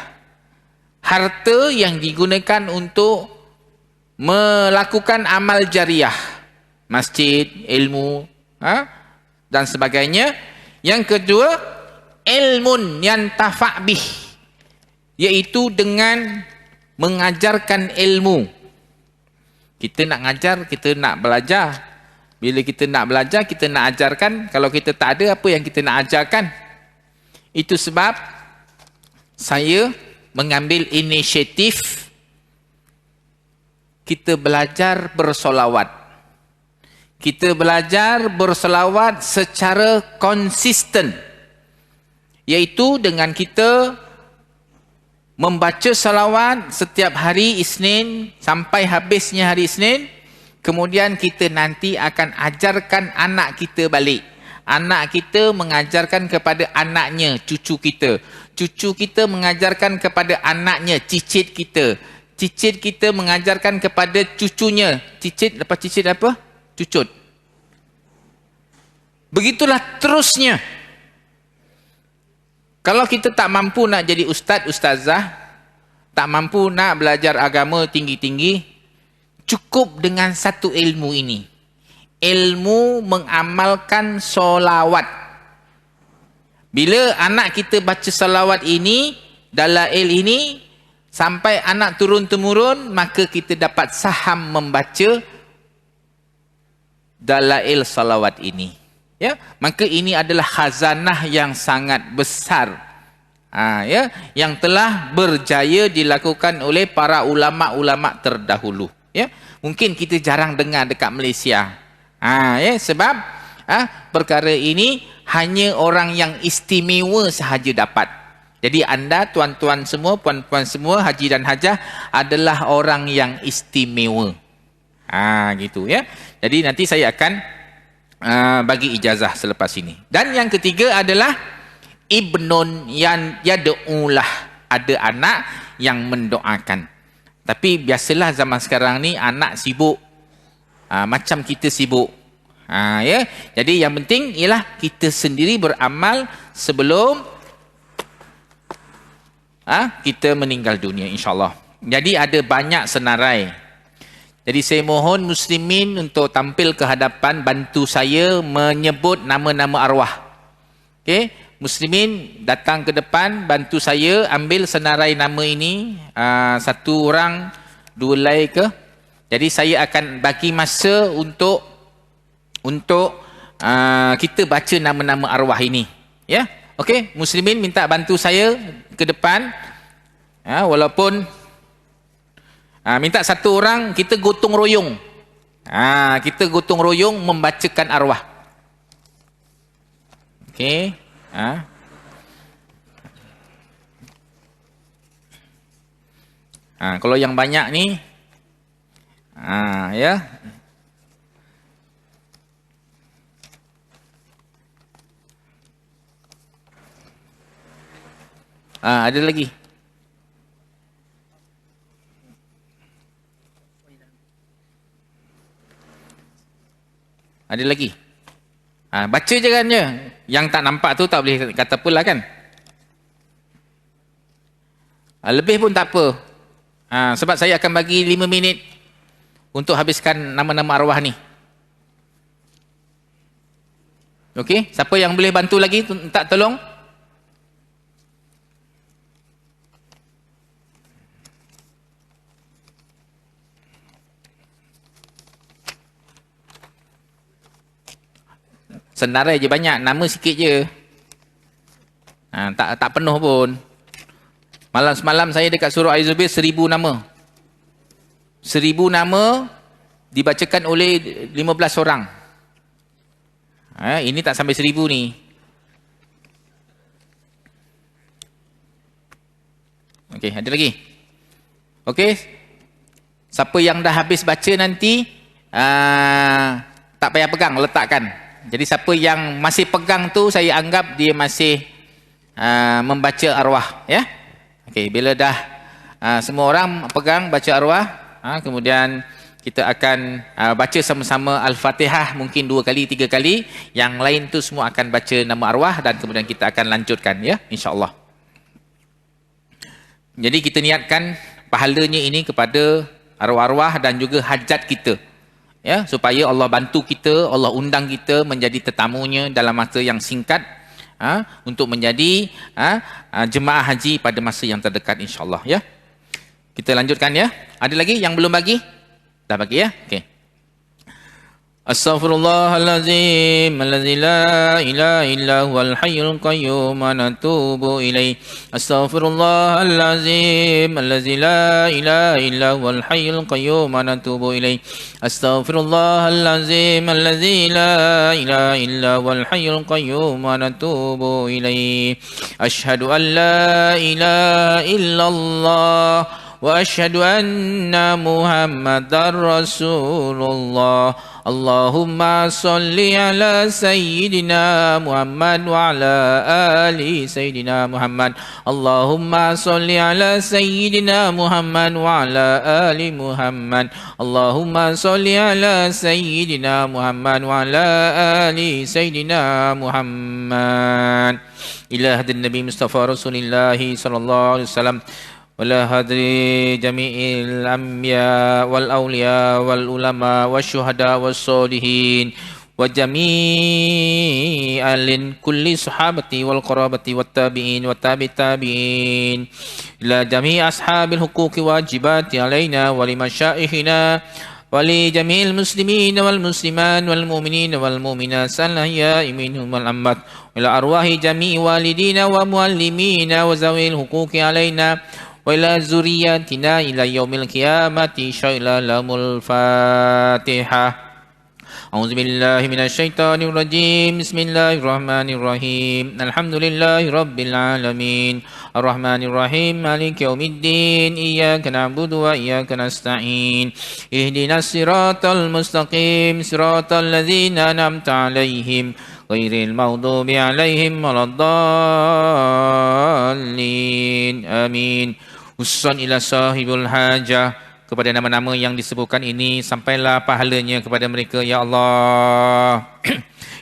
harta yang digunakan untuk melakukan amal jariyah, masjid, ilmu, dan sebagainya. Yang kedua, ilmun yantafa' bih, iaitu dengan mengajarkan ilmu. Kita nak ngajar, kita nak belajar. Bila kita nak belajar, kita nak ajarkan. Kalau kita tak ada, apa yang kita nak ajarkan? Itu sebab saya mengambil inisiatif kita belajar bersolawat. Kita belajar bersolawat secara konsisten, iaitu dengan kita membaca salawat setiap hari Isnin sampai habisnya hari Isnin. Kemudian kita nanti akan ajarkan anak kita balik. Anak kita mengajarkan kepada anaknya, cucu kita. Cucu kita mengajarkan kepada anaknya, cicit kita. Cicit kita mengajarkan kepada cucunya. Cicit, lepas cicit apa? Cucut. Begitulah terusnya. Kalau kita tak mampu nak jadi ustaz, ustazah, tak mampu nak belajar agama tinggi-tinggi, cukup dengan satu ilmu ini. Ilmu mengamalkan solawat. Bila anak kita baca solawat ini, dalail ini, sampai anak turun-temurun, maka kita dapat saham membaca dalail solawat ini. Ya, maka ini adalah khazanah yang sangat besar, ya, yang telah berjaya dilakukan oleh para ulama-ulama terdahulu. Ya, mungkin kita jarang dengar dekat Malaysia. Ya, sebab perkara ini hanya orang yang istimewa sahaja dapat. Jadi anda, tuan-tuan semua, puan-puan semua, haji dan hajah adalah orang yang istimewa. Gitu ya. Jadi nanti saya akan bagi ijazah selepas ini. Dan yang ketiga adalah ibnun yang yad'ulah, ada anak yang mendoakan. Tapi biasalah zaman sekarang ni anak sibuk, macam kita sibuk. Ya, jadi yang penting ialah kita sendiri beramal sebelum kita meninggal dunia, insya-Allah. Jadi ada banyak senarai. Jadi saya mohon muslimin untuk tampil ke hadapan, bantu saya menyebut nama-nama arwah. Okey, muslimin datang ke depan, bantu saya ambil senarai nama ini, satu orang, dua lay ke. Jadi saya akan bagi masa untuk kita baca nama-nama arwah ini. Ya, okey, muslimin minta bantu saya ke depan. Walaupun minta satu orang, kita gotong royong. Kita gotong royong membacakan arwah. Okey. Kalau yang banyak ni, ya. Ada lagi. Ada lagi. Baca je kan je. Yang tak nampak tu tak boleh kata pula kan. Lebih pun tak apa. Sebab saya akan bagi 5 minit untuk habiskan nama-nama arwah ni. Okey, siapa yang boleh bantu lagi minta tolong? Senarai je banyak, nama sikit je. Tak penuh pun. Malam semalam saya dekat surah Az-Zubir 1000 nama. 1000 nama dibacakan oleh 15 orang. Ini tak sampai 1000 ni. Okey, ada lagi? Okey. Siapa yang dah habis baca nanti tak payah pegang, letakkan. Jadi siapa yang masih pegang tu saya anggap dia masih membaca arwah, ya. Okey, bila dah semua orang pegang baca arwah, kemudian kita akan baca sama-sama Al-Fatihah mungkin 2 kali, 3 kali. Yang lain tu semua akan baca nama arwah dan kemudian kita akan lanjutkan, ya, insya-Allah. Jadi kita niatkan pahalanya ini kepada arwah-arwah dan juga hajat kita. Ya, supaya Allah bantu kita, Allah undang kita menjadi tetamunya dalam masa yang singkat untuk menjadi jemaah haji pada masa yang terdekat insya-Allah, ya. Kita lanjutkan, ya. Ada lagi yang belum bagi? Dah bagi, ya? Okey. Astaghfirullahalazim allazi la ilaha illa huwal hayyul qayyum wa natubu ilaih. Astaghfirullahalazim allazi la ilaha illa huwal hayyul qayyum wa natubu ilaih. Astaghfirullahalazim allazi la ilaha illa huwal hayyul qayyum wa natubu ilaih. Asyhadu an la ilaha illallah wa asyhadu anna Muhammadar Rasulullah. Allahumma salli ala Sayyidina Muhammad wa ala ali Sayyidina Muhammad. Allahumma salli ala Sayyidina Muhammad wa ala ali Muhammad. Allahumma salli ala Sayyidina Muhammad wa ala ali Sayyidina Muhammad. Ila hadin Nabi Mustafa Rasulullah sallallahu alaihi wasallam. ولا هدري جميع الأنبياء والأولياء والعلماء والشهداء والصالحين وجميع كل صحابة والقرابة والتابعين والتابع التابعين إلى جميع أصحاب الحقوق واجبات علينا ولمشائخنا ولجميع المسلمين والمسلمات والمؤمنين والمؤمنات الأحياء منهم والأموات إلى أرواح جميع والدينا ومعلمينا وذوي الحقوق علينا وإلى ذرياتنا إلى يوم القيامة شاء لهم الفاتحة. أعوذ بالله من الشيطان الرجيم. بسم الله الرحمن الرحيم. الحمد لله رب العالمين الرحمن الرحيم مالك يوم الدين إياك نعبد وإياك نستعين اهدنا الصراط المستقيم صراط الذين أنعمت عليهم غير المغضوب عليهم ولا الضالين آمين. Usun ila sahibul hajah, kepada nama-nama yang disebutkan ini sampailah pahalanya kepada mereka ya Allah.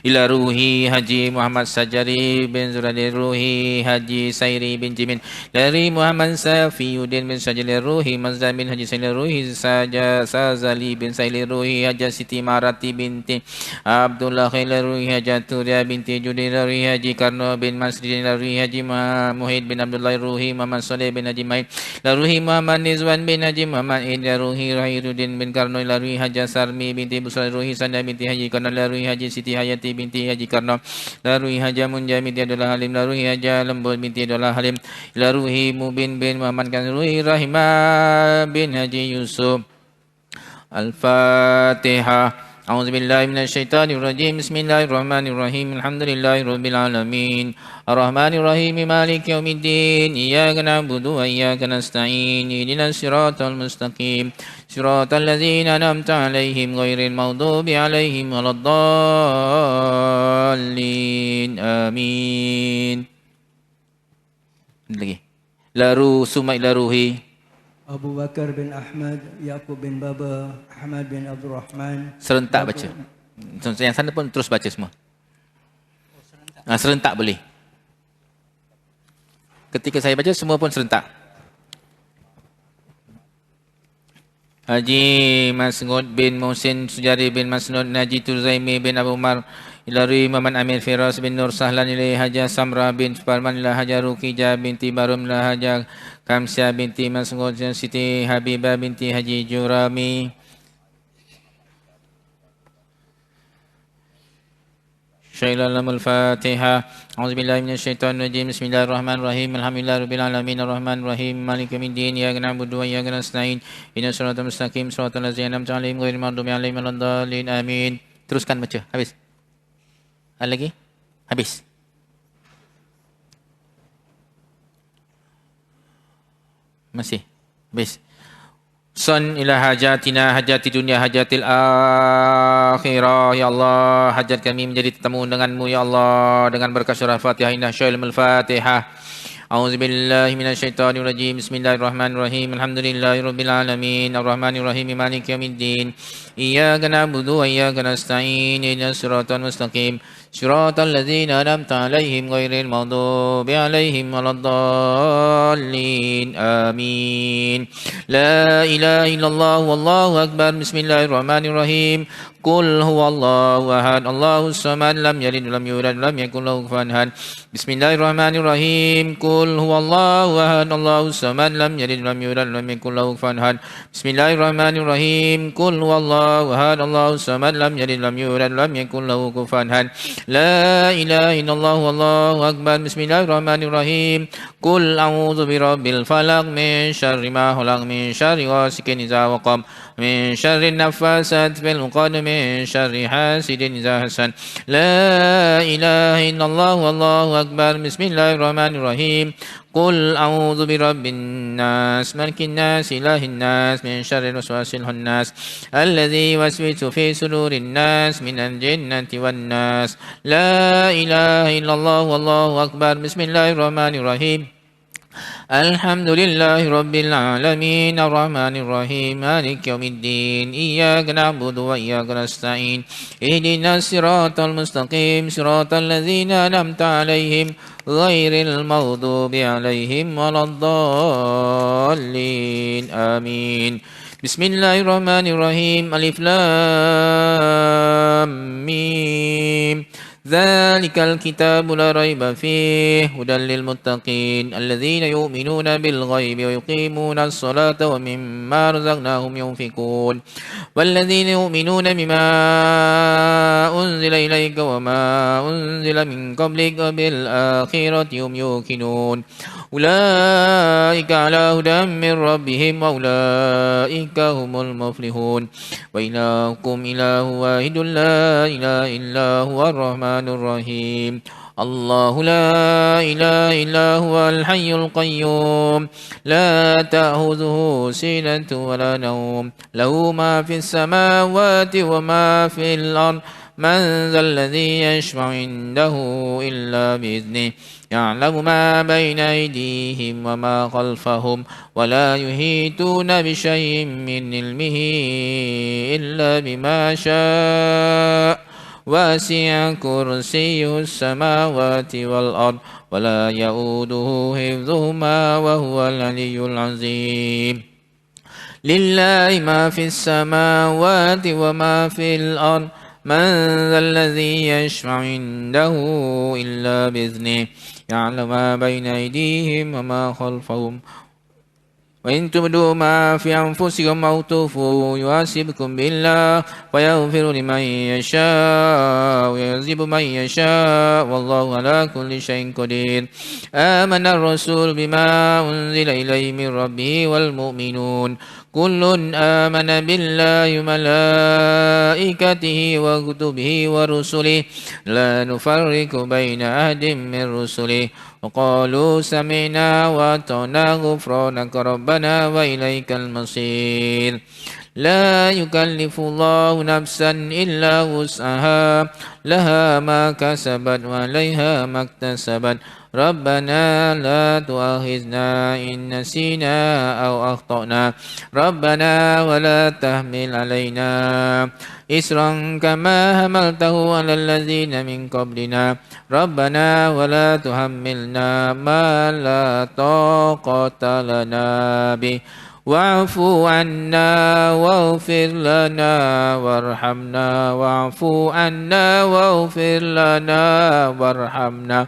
Ila ruhi Haji Muhammad Sajari bin Zuradi, ruhi Haji Sairi bin Jimin, dari Muhammad Safiuddin bin Sajali, ruhi Mazda bin Haji Saili, ruhi Saja Sazali bin Saili, ruhi Haji Siti Marati binti Abdullah Khail, ruhi Haji Turia binti Judi, ruhi Haji Karno bin Masri, ruhi Haji Muhid bin Abdullah, ruhi Muhammad Saleh bin Haji Maid, ruhi Muhammad Nizwan bin Haji Muhammad Id, ruhi Rahiruddin bin Karno, ruhi Haji Sarmi binti Busra, ruhi Sanda binti Haji Karno, ruhi Haji Siti Hayati binti Haji Karno, laruhi Haji Munja binti Abdullah Halim, laruhi Haji Lembut binti Abdullah Halim, laruhi Mubin bin Muhammad Kan, laruhi Rahimah bin Haji Yusuf. Al-Fatihah. أعوذ بالله من الشيطان الرجيم. بسم الله الرحمن الرحيم. الحمد لله رب العالمين الرحمن الرحيم مالك يوم الدين إياك نعبد وإياك نستعين اهدنا الصراط المستقيم صراط الذين أنعمت عليهم غير المغضوب عليهم ولا الضالين آمين. Lagi. Laru sumai laruhi Abu Bakar bin Ahmad, Yaqub bin Baba, Ahmad bin Abdul Rahman. Serentak baca. Yang sana pun terus baca semua. Serentak boleh. Ketika saya baca semua pun serentak. Haji Mas'ud bin Muhsin Sujari bin Mas'ud, Naji Tuzaimi bin Abu Umar, Ilari Muhammad Amir Firas bin Nur Sahlan, Ilai Haja Samra bin Suparman, Ilai Haja Rukija binti Barum, Ilai Haja Kamsya binti Mas'ud, Siti Habibah binti Haji Jurami, شيلالم الفاتحة. أعوذ بالله من الشيطان الرجيم. بسم الله الرحمن الرحيم. الحمد لله رب العالمين الرحمن الرحيم مالك يوم الدين إياك نعبد وإياك نستعين اهدنا الصراط المستقيم صراط الذين أنعمت عليهم غير المغضوب عليهم ولا الضالين آمين. Teruskan baca. Habis. Ada lagi? Habis. Masih. Habis. Sun ila hajatina hajati dunia hajatil akhirah ya Allah, hajat kami menjadi tetamu denganmu ya Allah, dengan berkat surah Fatihah indah syailul Fatihah. A'udzu billahi minasyaitonir rajim. Bismillahirrahmanirrahim. Alhamdulillahirabbil alamin arrahmanir rahim maliki yaumiddin. Iyyaka na'budu wa iyyaka nasta'in ihdinas siratal mustaqim siratal ladzina an'amta 'alaihim ghairil maghdubi 'alaihim waladdallin. Amin. La ilaha illallah wallahu akbar. Bismillahirrahmanirrahim. Qul huwallahu ahad Allahus samad lam yalid walam yulad walam yakul lahu kufuwan ahad. Bismillahirrahmanirrahim. Qul huwallahu ahad Allahus samad lam yalid walam yulad walam yakul lahu kufuwan ahad. Bismillahirrahmanirrahim. Qul huwallahu ahad Allahus samad lam yalid walam yulad walam yakul lahu kufuwan ahad. La ilaha illallah wallahu akbar. Bismillahirrahmanirrahim. Qul a'udzu birabbil falaq min syarri ma khalaq min syarri ghasikin idza waqab min syarri naffasat fil 'uqad min syarri hasidin idza hasad. La ilaha illallah wallahu akbar. Bismillahirrahmanirrahim. Qul a'udzu birabbin nas malikin nas ilahin nas min syarril waswasil khannas alladzi yuwaswisu fi sudurin nas minal jinnati wan nas. La ilaha illallah wallahu akbar. Bismillahirrahmanirrahim. Alhamdulillahi rabbil alamin arrahmanir rahim maliki yaumiddin iyyaka na'budu wa iyyaka nasta'in ihdinas siratal mustaqim siratal ladzina an'amta 'alaihim ghairil maghdubi 'alaihim waladdallin. Amin. Bismillahirrahmanirrahim. Alif lam mim. ذلك الكتاب لا ريب فيه هدى للمتقين الذين يؤمنون بالغيب ويقيمون الصلاة ومما رزقناهم ينفقون والذين يؤمنون بما أنزل إليك وما أنزل من قبلك وبالآخرة هم يوقنون أولئك على هدى من ربهم وأولئك هم المفلحون وإلهكم إله واحد لا إله إلا هو الرحمن الرحيم. الله لا إله إلا هو الحي القيوم لا تأخذه سنة ولا نوم له ما في السماوات وما في الأرض من ذا الذي يشفع عنده إلا بإذنه يعلم ما بين أيديهم وما خلفهم ولا يحيطون بشيء من علمه إلا بما شاء وسع كرسيه السماوات والأرض ولا يؤوده حفظهما وهو العلي العظيم. لله ما في السماوات وما في الأرض من ذا الذي يشفع عنده إلا بإذنه يعلم ما بين أيديهم وما خلفهم وإن تبدوا ما في أنفسكم أو تخفوه يحاسبكم بالله ويغفر لمن يشاء ويعذب من يشاء والله على كل شيء قدير. آمن الرسول بما أنزل إليه من ربه والمؤمنون كل آمن بالله وملائكته وكتبه ورسله لا نفرق بين أحد من رسله وقالوا سمعنا وأطعنا غفرانك ربنا وإليك المصير. لا يكلف الله نفسا إلا وسعها لها ما كسبت وعليها ما اكتسبت ربنا لا تؤاخذنا إن نسينا أو أخطأنا ربنا ولا تحمل علينا إسرا كما حملته على الذين من قبلنا ربنا ولا تحملنا ما لا طاقة لنا به واعف عنا واغفر لنا وارحمنا واعف عنا واغفر لنا وارحمنا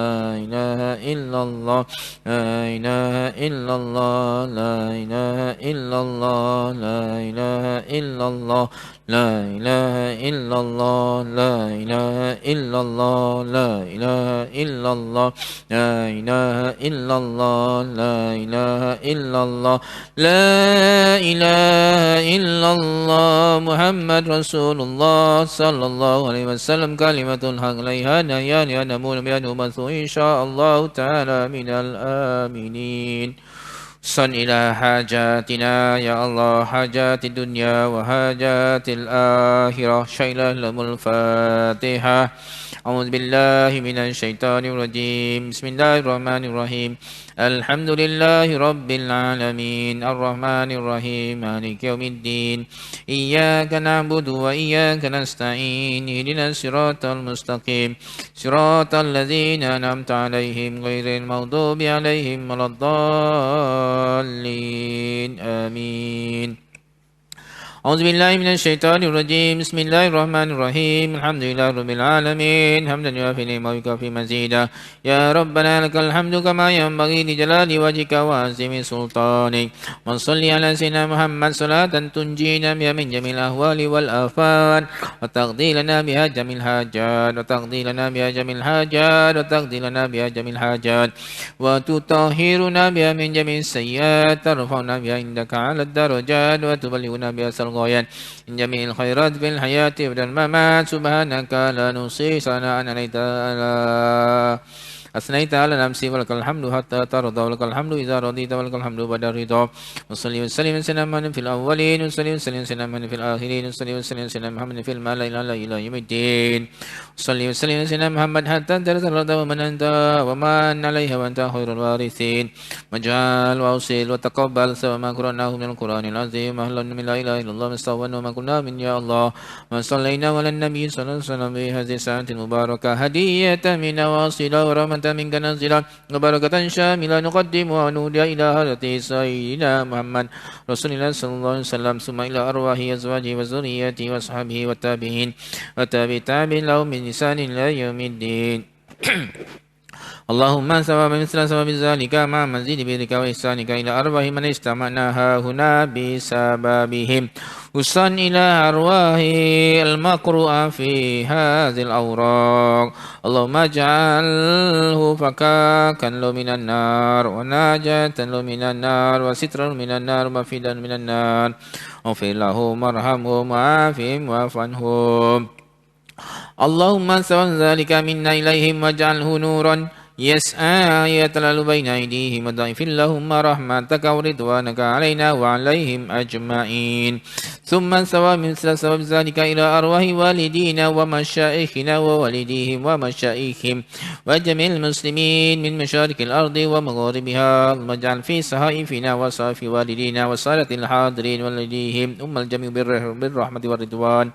لا إله إلا الله لا إله إلا الله لا إله إلا الله لا إله إلا الله لا إله إلا الله لا إله إلا الله لا إله إلا الله لا إله إلا الله لا إله إلا الله لا إله إلا الله محمد رسول الله صلى الله عليه وسلم كلمة الحق عليها نهيان ينمون بأن أمثل إن شاء الله تعالى من الآمنين صل إلى حاجاتنا يا الله حاجات الدنيا وحاجات الآخرة شيء لهم الفاتحة أعوذ بالله من الشيطان الرجيم بسم الله الرحمن الرحيم الحمد لله رب العالمين الرحمن الرحيم مالك يوم الدين إياك نعبد وإياك نستعين اهدنا الصراط المستقيم صراط الذين أنعمت عليهم غير المغضوب عليهم ولا الضالين آمين أعوذ بالله من الشيطان الرجيم بسم الله الرحمن الرحيم الحمد لله رب العالمين حمدا يوافي نعمه ويكافي مزيدا يا ربنا لك الحمد كما ينبغي لجلال وجهك وعظيم سلطانك وصل على سيدنا محمد صلاة تنجينا بها من جميع الأهوال والآفات وتقضي لنا بها جميع الحاجات وتقضي لنا بها جميع الحاجات وتقضي لنا بها جميع الحاجات وتطهرنا بها من جميع السيئات ترفعنا بها عندك على الدرجات وتبلغنا بها الغايات من جميع الخيرات في الحياة والممات سبحانك لا نحصي ثناء عليك أثنيت على نفسي ولك الحمد حتى ترضى ولك الحمد إذا رضيت ولك الحمد بعد الرضا وصلي وسلم على محمد في الأولين وصلي وسلم على محمد في الآخرين وصلي وسلم على محمد في المال إلى يوم الدين وصلي وسلم على محمد حتى ترضى الرضا ومن أنت ومن عليها وأنت خير الوارثين واجعل وأوصل وتقبل سوى ما قرأناه من القرآن العظيم أهلا من لا إله إلا الله مستوى وما كنا من يا الله وصلينا على النبي صلى الله عليه وسلم بهذه الساعة المباركة هدية من واصلة ورحمة منك نازلا وبركة شاملة نقدمها ونودي إلى حضرة سيدنا محمد رسول الله صلى الله عليه وسلم ثم إلى أرواح أزواجه وذريته وأصحابه والتابعين والتابعين لهم من لسان إلى يوم الدين اللهم ثواب مثل ثواب ذلك مع مزيد برك وإحسانك إلى أرواح من اجتمعناها هنا بسببهم وصل إلى أرواح المقروءة في هذه الأوراق اللهم اجعله فكاكا له من النار وناجاة له من النار وسترا من النار ومفيدا من النار اغفر لهم وارحمهم وعافهم واعف عنهم اللهم سوى ذلك منا إليهم واجعله نورا يسعى يتلال بين أيديهم وضعف لهم رحمتك ورضوانك علينا وعليهم أجمعين ثم سوى مثل سبب ذلك إلى أرواح والدينا ومشائخنا ووالديهم ومشائخهم وجميع المسلمين من مشارق الأرض ومغاربها واجعل في صحائفنا وصحائف والدينا وصالة الحاضرين والديهم الجميع بالرحمة والرضوان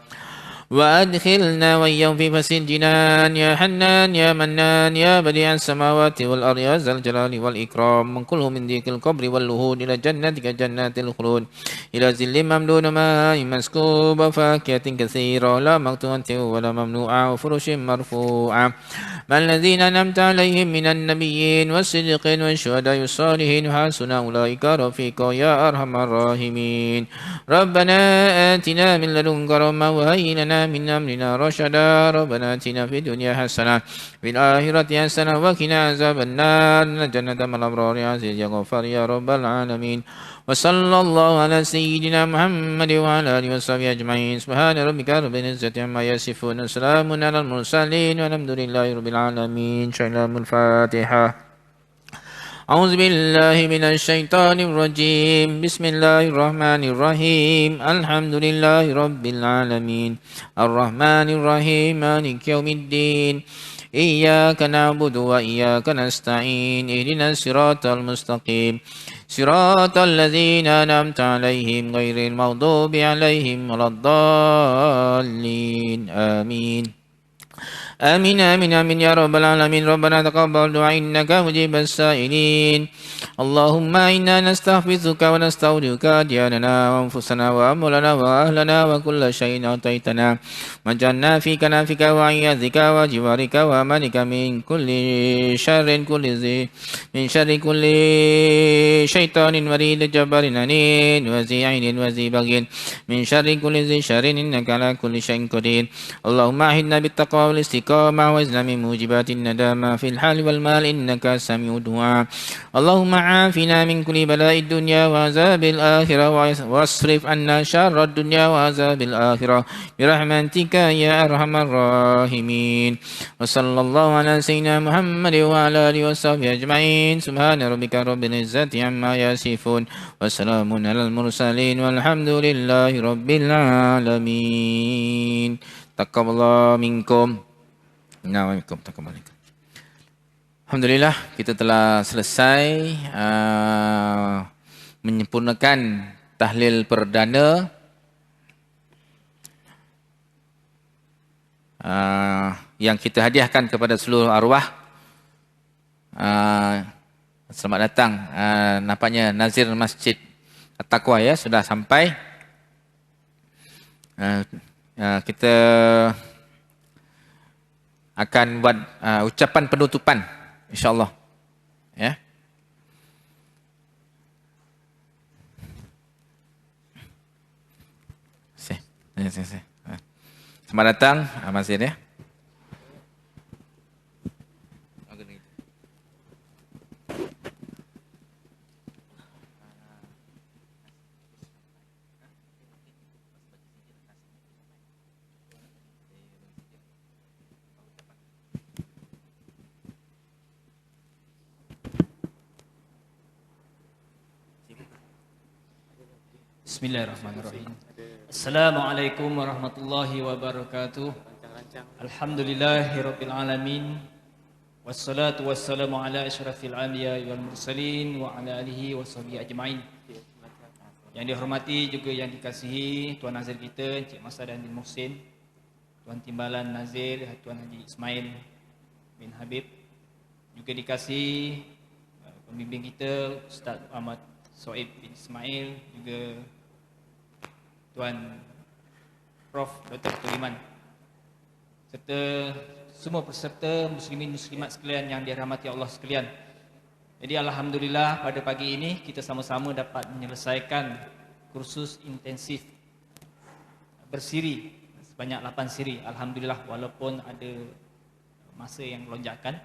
وأدخلنا وإياهم في فسيح الجنان يا حنان يا منان يا بديع السماوات والأرض يا ذا الجلال والإكرام من كل من ذيك القبر واللهود إلى جنتك جنات الخلود إلى ظل ممدود ماء مسكوب وفاكهة كثيرة لا مقطوعة ولا ممنوعة وفرش مرفوعة ما الذين أنعمت عليهم من النبيين والصديقين والشهداء والصالحين وحسن أولئك رفيقا يا أرحم الراحمين ربنا آتنا من لدنك رحمة وهيئ لنا من أمرنا رشدا ربنا آتنا في الدنيا حسنة في الآخرة حسنة وقنا عذاب النار جنة مع الأبرار يا عزيز يا غفار يا رب العالمين وصلى الله على سيدنا محمد وعلى آله وصحبه أجمعين سبحان ربك رب العزة عما يصفون وسلام على المرسلين والحمد لله رب العالمين شكرا الفاتحة أعوذ بالله من الشيطان الرجيم بسم الله الرحمن الرحيم الحمد لله رب العالمين الرحمن الرحيم مالك يوم الدين إياك نعبد وإياك نستعين اهدنا الصراط المستقيم صراط الذين أنعمت عليهم غير المغضوب عليهم ولا الضالين آمين آمين آمين آمين يا رب العالمين. ربنا تقبل دعاء إنك مجيب السائلين. اللهم إنا نستحفظك ونستودعك دياننا وأنفسنا وأموالنا وأهلنا وكل شيء أعطيتنا، واجعلنا في كنافك وعياذك وجوارك وأمانك من كل شر من شر كل شيطان مريد جبار عنيد وذي عين وذي بغي، من شر كل ذي شر إنك على كل شيء قدير. اللهم أعنا بالتقوى والاستقامة وإذن من موجبات الندامة في الحال والمال إنك سميع الدعاء. اللهم عافنا من كل بلاء الدنيا وعذاب الآخرة واصرف عنا شر الدنيا وعذاب الآخرة برحمتك يا أرحم الراحمين. وصلى الله على سيدنا محمد وعلى آله وصحبه أجمعين. سبحان ربك رب العزة عما يصفون وسلام على المرسلين والحمد لله رب العالمين. Taqabbalallahu minkum. Na'amikum taqabbalahu. Alhamdulillah, kita telah selesai menyempurnakan tahlil perdana yang kita hadiahkan kepada seluruh arwah. Selamat datang. Nampaknya Nazir Masjid At-Taqwa ya sudah sampai. Kita akan buat ucapan penutupan insya-Allah ya. Selamat datang Masjid ya. Bismillahirrahmanirrahim. Assalamualaikum warahmatullahi wabarakatuh. Alhamdulillahirabbil alamin. Wassalatu wassalamu ala asyrafil anbiya'i wal mursalin wa ala alihi washabihi ajmain. Yang dihormati juga yang dikasihi Tuan Nazir kita Encik Masad dan Din Muhsin, Tuan Timbalan Nazir Tuan Haji Ismail bin Habib, juga dikasihi pembimbing kita Ustaz Ahmad Soib bin Ismail, juga Tuan Prof. Dr. Tuliman, serta semua peserta muslimin muslimat sekalian yang dirahmati Allah sekalian. Jadi alhamdulillah pada pagi ini kita sama-sama dapat menyelesaikan kursus intensif bersiri sebanyak 8 siri. Alhamdulillah walaupun ada masa yang lonjakan.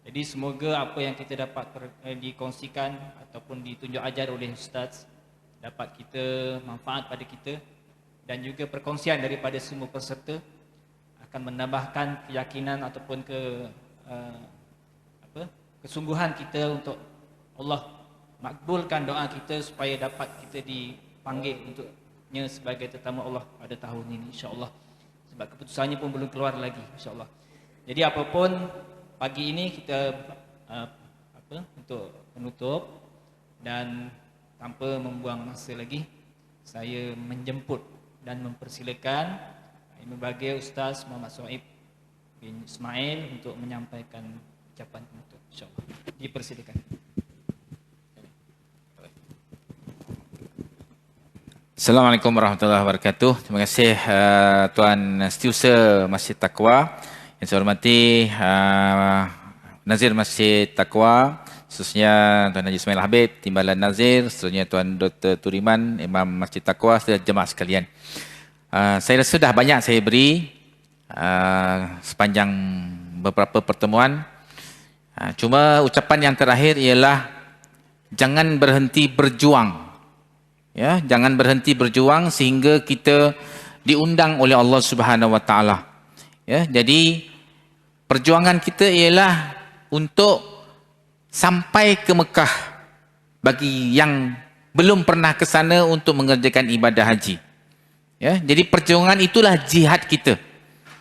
Jadi semoga apa yang kita dapat dikongsikan ataupun ditunjuk ajar oleh Ustaz dapat kita manfaat pada kita, dan juga perkongsian daripada semua peserta akan menambahkan keyakinan ataupun kesungguhan kita untuk Allah makbulkan doa kita supaya dapat kita dipanggil untuknya sebagai tetamu Allah pada tahun ini insya-Allah. Sebab keputusannya pun belum keluar lagi insya-Allah. Jadi apapun pagi ini kita untuk penutup, dan tanpa membuang masa lagi saya menjemput dan mempersilakan Imam Bagir Ustaz Muhammad Soib bin Ismail untuk menyampaikan ucapan penutup insya-Allah. Dipersilakan. Assalamualaikum warahmatullahi wabarakatuh. Terima kasih Tuan Setiausaha Masjid Taqwa. Yang saya hormati Nazir Masjid Taqwa, khususnya Tuan Haji Ismail Habib, Timbalan Nazir, seterusnya Tuan Dr. Turiman, Imam Masjid Taqwa, serta jemaah sekalian. Saya rasa dah banyak saya beri sepanjang beberapa pertemuan. Cuma ucapan yang terakhir ialah jangan berhenti berjuang. Ya, jangan berhenti berjuang sehingga kita diundang oleh Allah Subhanahu Wa Taala. Ya, jadi perjuangan kita ialah untuk sampai ke Mekah bagi yang belum pernah ke sana untuk mengerjakan ibadah haji. Ya, jadi perjuangan itulah jihad kita.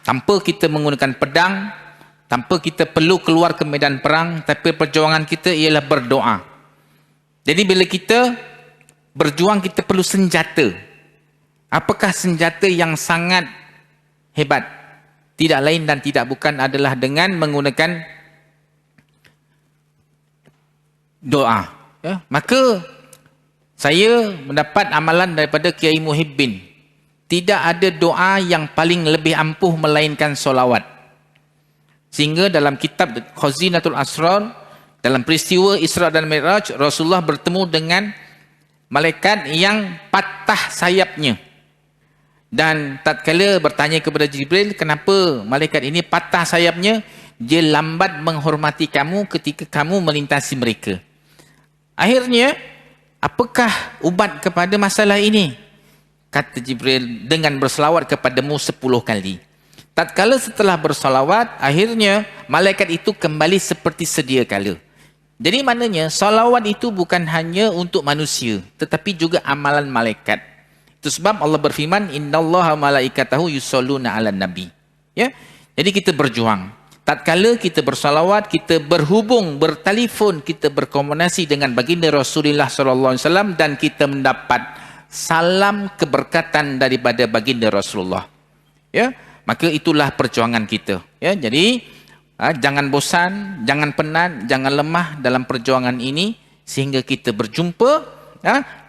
Tanpa kita menggunakan pedang, tanpa kita perlu keluar ke medan perang, tapi perjuangan kita ialah berdoa. Jadi bila kita berjuang, kita perlu senjata. Apakah senjata yang sangat hebat? tidak lain dan tidak bukan adalah dengan menggunakan doa. Ya, maka saya mendapat amalan daripada Kiai Muhibbin. Tidak ada doa yang paling lebih ampuh melainkan solawat. Sehingga dalam kitab Khazinatul Asrar, dalam peristiwa Isra dan Mi'raj, Rasulullah bertemu dengan malaikat yang patah sayapnya. Dan tatkala bertanya kepada Jibril, kenapa malaikat ini patah sayapnya? Dia lambat menghormati kamu ketika kamu melintasi mereka. Akhirnya, apakah ubat kepada masalah ini? Kata Jibril, dengan berselawat kepadamu 10 kali. Tatkala setelah berselawat, akhirnya malaikat itu kembali seperti sedia kala. Jadi maknanya, salawat itu bukan hanya untuk manusia, tetapi juga amalan malaikat. Itu sebab Allah berfirman, innallaha malaikatahu yusholluna 'alan nabi. Ya. Jadi kita berjuang. Tatkala kita bersalawat, kita berhubung, bertelefon, kita berkomunikasi dengan baginda Rasulullah sallallahu alaihi wasallam dan kita mendapat salam keberkatan daripada baginda Rasulullah. Ya. Maka itulah perjuangan kita. Ya. Jadi jangan bosan, jangan penat, jangan lemah dalam perjuangan ini sehingga kita berjumpa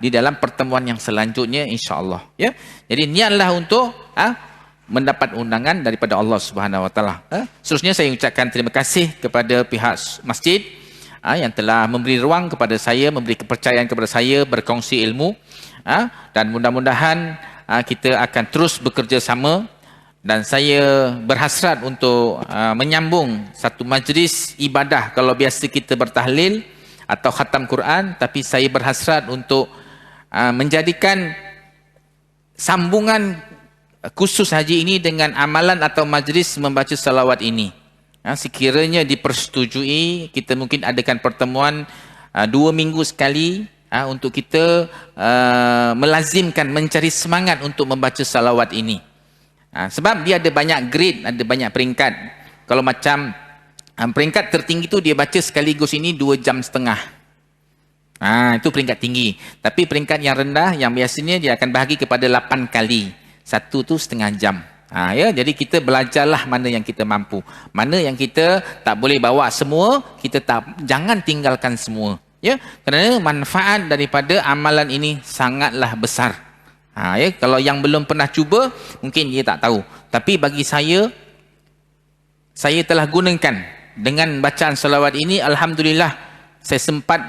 di dalam pertemuan yang selanjutnya insya-Allah. Ya. Jadi niatlah untuk mendapat undangan daripada Allah Subhanahu Wa Taala. Seterusnya saya ucapkan terima kasih kepada pihak masjid yang telah memberi ruang kepada saya, memberi kepercayaan kepada saya berkongsi ilmu, dan mudah-mudahan kita akan terus bekerja sama. Dan saya berhasrat untuk menyambung satu majlis ibadah. Kalau biasa kita bertahlil atau khatam Quran, tapi saya berhasrat untuk menjadikan sambungan khusus haji ini dengan amalan atau majlis membaca salawat ini. Sekiranya dipersetujui, kita mungkin adakan pertemuan 2 minggu sekali untuk kita melazimkan, mencari semangat untuk membaca salawat ini. Sebab dia ada banyak grade, ada banyak peringkat. Kalau macam peringkat tertinggi tu dia baca sekaligus ini 2,5 jam. Itu peringkat tinggi. Tapi peringkat yang rendah, yang biasanya dia akan bahagi kepada 8 kali. Satu tu 0,5 jam. Ya, jadi kita belajarlah mana yang kita mampu. Mana yang kita tak boleh bawa semua, jangan tinggalkan semua. Ya, kerana manfaat daripada amalan ini sangatlah besar. Ya, kalau yang belum pernah cuba, mungkin dia tak tahu. Tapi bagi saya telah gunakan. Dengan bacaan salawat ini, alhamdulillah saya sempat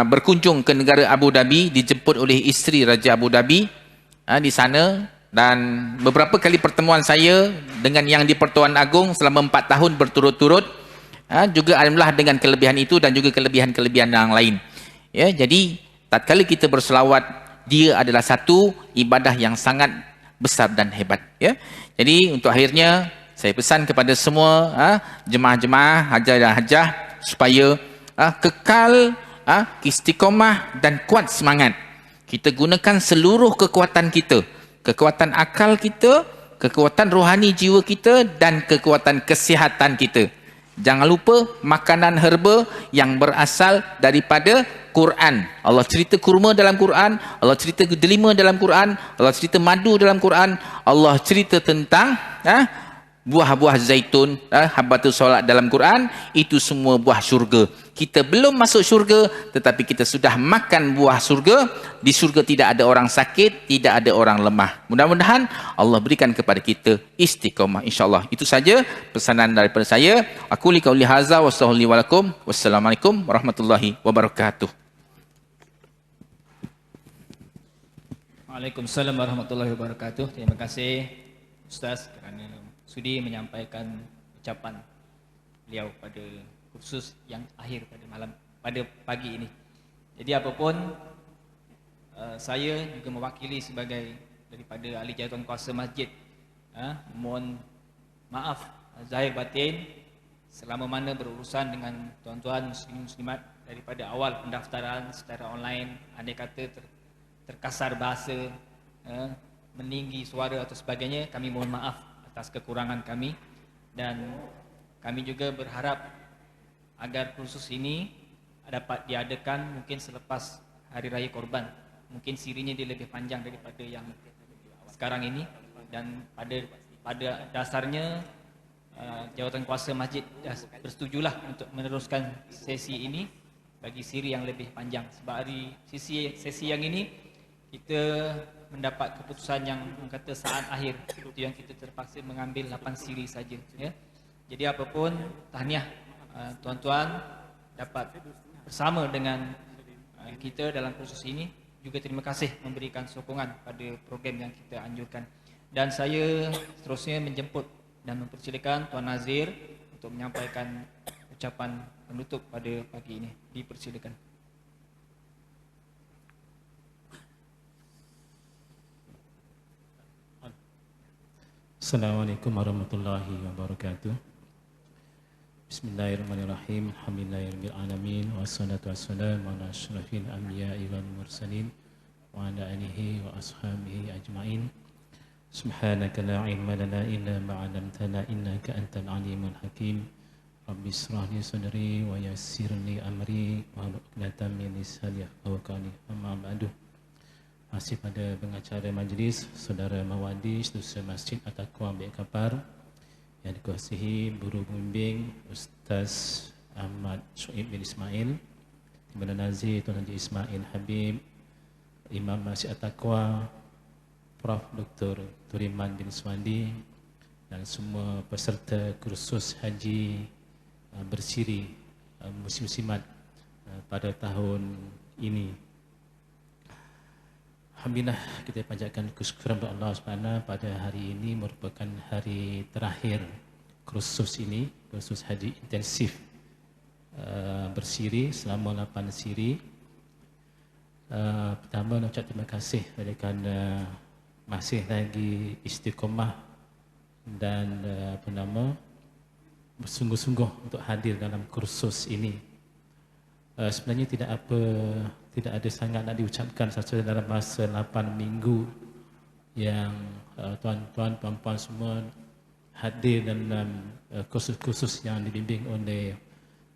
berkunjung ke negara Abu Dhabi, dijemput oleh isteri Raja Abu Dhabi di sana, dan beberapa kali pertemuan saya dengan yang di Pertuan Agong selama 4 tahun berturut-turut juga alhamdulillah dengan kelebihan itu dan juga kelebihan-kelebihan yang lain. Ya, jadi tatkala kita berselawat, dia adalah satu ibadah yang sangat besar dan hebat. Ya, jadi untuk akhirnya saya pesan kepada semua jemaah-jemaah hajah dan hajah supaya kekal istiqomah dan kuat semangat. Kita gunakan seluruh kekuatan kita, kekuatan akal kita, kekuatan rohani jiwa kita dan kekuatan kesihatan kita. Jangan lupa makanan herba yang berasal daripada Quran. Allah cerita kurma dalam Quran, Allah cerita delima dalam Quran, Allah cerita madu dalam Quran, Allah cerita tentang buah-buah zaitun, habbatus saulat dalam Quran. Itu semua buah syurga. Kita belum masuk syurga, tetapi kita sudah makan buah syurga. Di syurga tidak ada orang sakit, tidak ada orang lemah. Mudah-mudahan Allah berikan kepada kita istiqamah, insyaAllah. Itu saja pesanan daripada saya. Aku li qauli hadza wa sallallahu alaikum. Wassalamualaikum warahmatullahi wabarakatuh. Waalaikumsalam warahmatullahi wabarakatuh. Terima kasih Ustaz kerana sudi menyampaikan ucapan beliau pada kursus yang akhir pada pagi ini. Jadi apapun, saya juga mewakili sebagai daripada ahli jawatan kuasa masjid, mohon maaf zahir batin selama mana berurusan dengan tuan-tuan muslimat daripada awal pendaftaran secara online, andai kata terkasar bahasa, meninggi suara atau sebagainya, kami mohon maaf atas kekurangan kami, dan kami juga berharap agar kursus ini dapat diadakan mungkin selepas Hari Raya Korban. Mungkin sirinya dia lebih panjang daripada yang sekarang ini. dan pada dasarnya jawatan kuasa masjid dah bersetujulah untuk meneruskan sesi ini bagi siri yang lebih panjang. Sebab sesi yang ini kita mendapat keputusan yang kata saat akhir, itu yang kita terpaksa mengambil 8 siri saja, ya. Jadi apapun, tahniah tuan-tuan dapat bersama dengan kita dalam proses ini. Juga terima kasih memberikan sokongan pada program yang kita anjurkan. Dan saya seterusnya menjemput dan mempersilakan Tuan Nazir untuk menyampaikan ucapan penutup pada pagi ini. Dipersilakan. Assalamualaikum warahmatullahi wabarakatuh. Bismillahirrahmanirrahim. Alhamdulillahirabbil alamin wassalatu wassalamu ala asyrafil anbiya'i wal mursalin wa ala alihi wa ashabihi ajmain. Subhanaka la ilma lana illa ma 'allamtana innaka antal alimul hakim. Rabbi ishrah li sadri wa yassir li amri wa hlul 'uqdatam min lisani yafqahu qawli. Amma ba'du. Masih pada pengacara majlis, saudara Mawadi, Institusi Masjid At-Taqwa Biak Kapar yang dikuasihi Guru Pembimbing Ustaz Ahmad Syuib bin Ismail, Timbalan Nazir Tuan Haji Ismail Habib, Imam Masjid At-Taqwa Prof. Dr. Turiman bin Swandi, dan semua peserta kursus haji bersiri musim-musimat pada tahun ini. Alhamdulillah, kita panjatkan kesyukuran kepada Allah SWT. Pada hari ini merupakan hari terakhir kursus ini, kursus haji intensif bersiri selama 8 siri. Pertama, nak ucap terima kasih kerana masih lagi istiqomah dan bersungguh-sungguh untuk hadir dalam kursus ini. Sebenarnya tidak ada sangat nak diucapkan sahaja dalam masa 8 minggu yang tuan-tuan, puan-puan semua hadir dalam kursus-kursus yang dibimbing oleh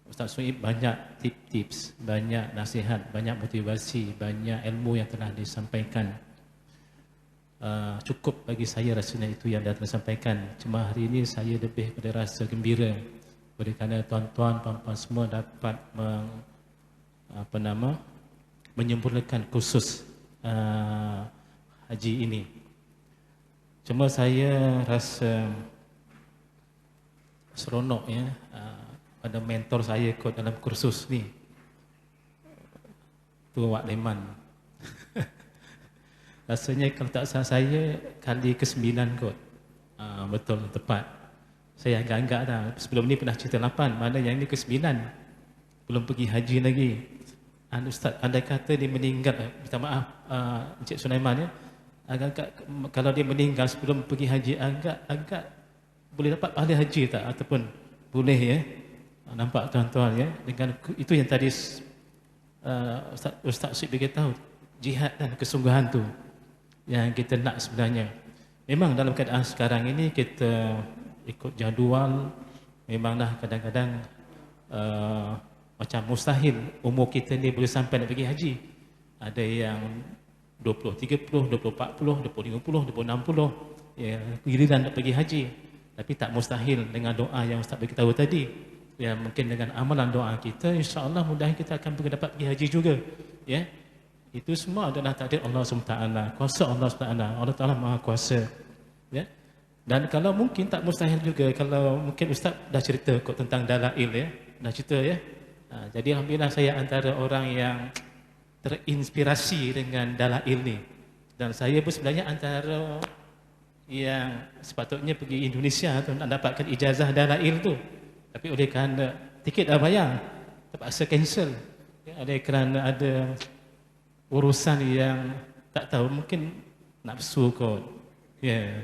Ustaz Suib. Banyak tips-tips, banyak nasihat, banyak motivasi, banyak ilmu yang telah disampaikan. Cukup bagi saya rasanya itu yang dah disampaikan. Cuma hari ini saya lebih pada rasa gembira kerana tuan-tuan, puan-puan semua dapat menyempurnakan kursus haji ini. Cuma saya rasa seronok ya pada mentor saya kot dalam kursus ni, Tuan Wak Leman. Rasanya kalau tak salah saya kali ke-9 kot. Betul, tepat. Saya agak-agak dah. Sebelum ni pernah cerita 8, mana yang ni ke-9. Belum pergi haji lagi. Ustaz, andai kata dia meninggal, minta maaf Encik Sulaiman ya, agak-agak kalau dia meninggal sebelum pergi haji, agak-agak boleh dapat pahala haji tak? Ataupun boleh ya? Nampak tuan-tuan ya? Dengan itu yang tadi Ustaz Syed beritahu, jihad dan kesungguhan tu yang kita nak sebenarnya. Memang dalam keadaan sekarang ini kita ikut jadual, memanglah kadang-kadang macam mustahil umur kita ni boleh sampai nak pergi haji. Ada yang 20, 30, 20, 40, 20, 50, 20, 60 ya, giliran nak pergi haji. Tapi tak mustahil dengan doa yang Ustaz beritahu tadi. Ya, mungkin dengan amalan doa kita, insya-Allah mudah kita akan dapat pergi haji juga. Ya. Itu semua adalah takdir Allah SWT, kuasa Allah SWT. Allah Taala Maha Kuasa. Ya. Dan kalau mungkin tak mustahil juga, kalau mungkin Ustaz dah cerita kot tentang dalail ya. Dah cerita ya. Jadi alhamdulillah saya antara orang yang terinspirasi dengan dalail ni. Dan saya pun sebenarnya antara yang sepatutnya pergi Indonesia tu nak dapatkan ijazah dalail tu. Tapi oleh kerana tiket dah bayar, terpaksa cancel. Ya, oleh kerana ada urusan yang tak tahu, mungkin nafsu kot. Ya,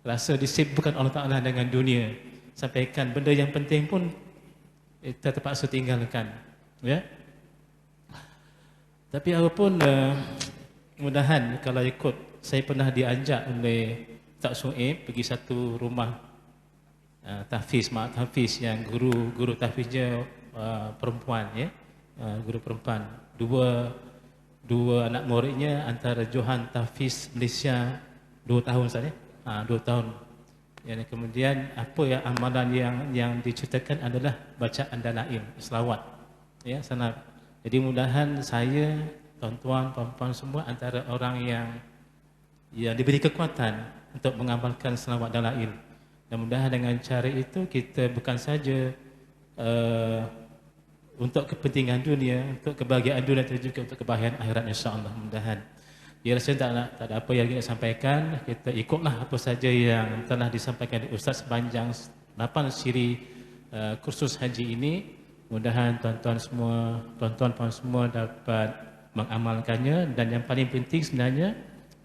rasa disibukkan Allah Ta'ala dengan dunia. Sampaikan benda yang penting pun kita terpaksa tinggalkan. Ya. Tapi apapun, mudahan kalau ikut, saya pernah diajak oleh Ustaz Suib pergi satu rumah tahfiz, mak tahfiz yang guru tahfiznya perempuan ya. Guru perempuan. Dua anak muridnya antara Johan Tahfiz Malaysia 2 tahun saja. 2 tahun. Yang kemudian apa yang amalan yang diceritakan adalah bacaan dalail, selawat. Ya, sanad. Jadi mudahan saya, tuan-tuan, puan-puan semua antara orang yang diberi kekuatan untuk mengamalkan selawat dalail. Dan mudahan dengan cara itu kita bukan saja untuk kepentingan dunia, untuk kebahagiaan dunia, tapi juga untuk kebahagiaan akhirat, insya-Allah. Mudahan. Ya, rasa tak ada apa yang kita sampaikan. Kita ikutlah apa saja yang telah disampaikan oleh Ustaz sepanjang 8 siri kursus haji ini. Mudahan tuan-tuan semua, tuan-tuan puan semua dapat mengamalkannya. Dan yang paling penting sebenarnya,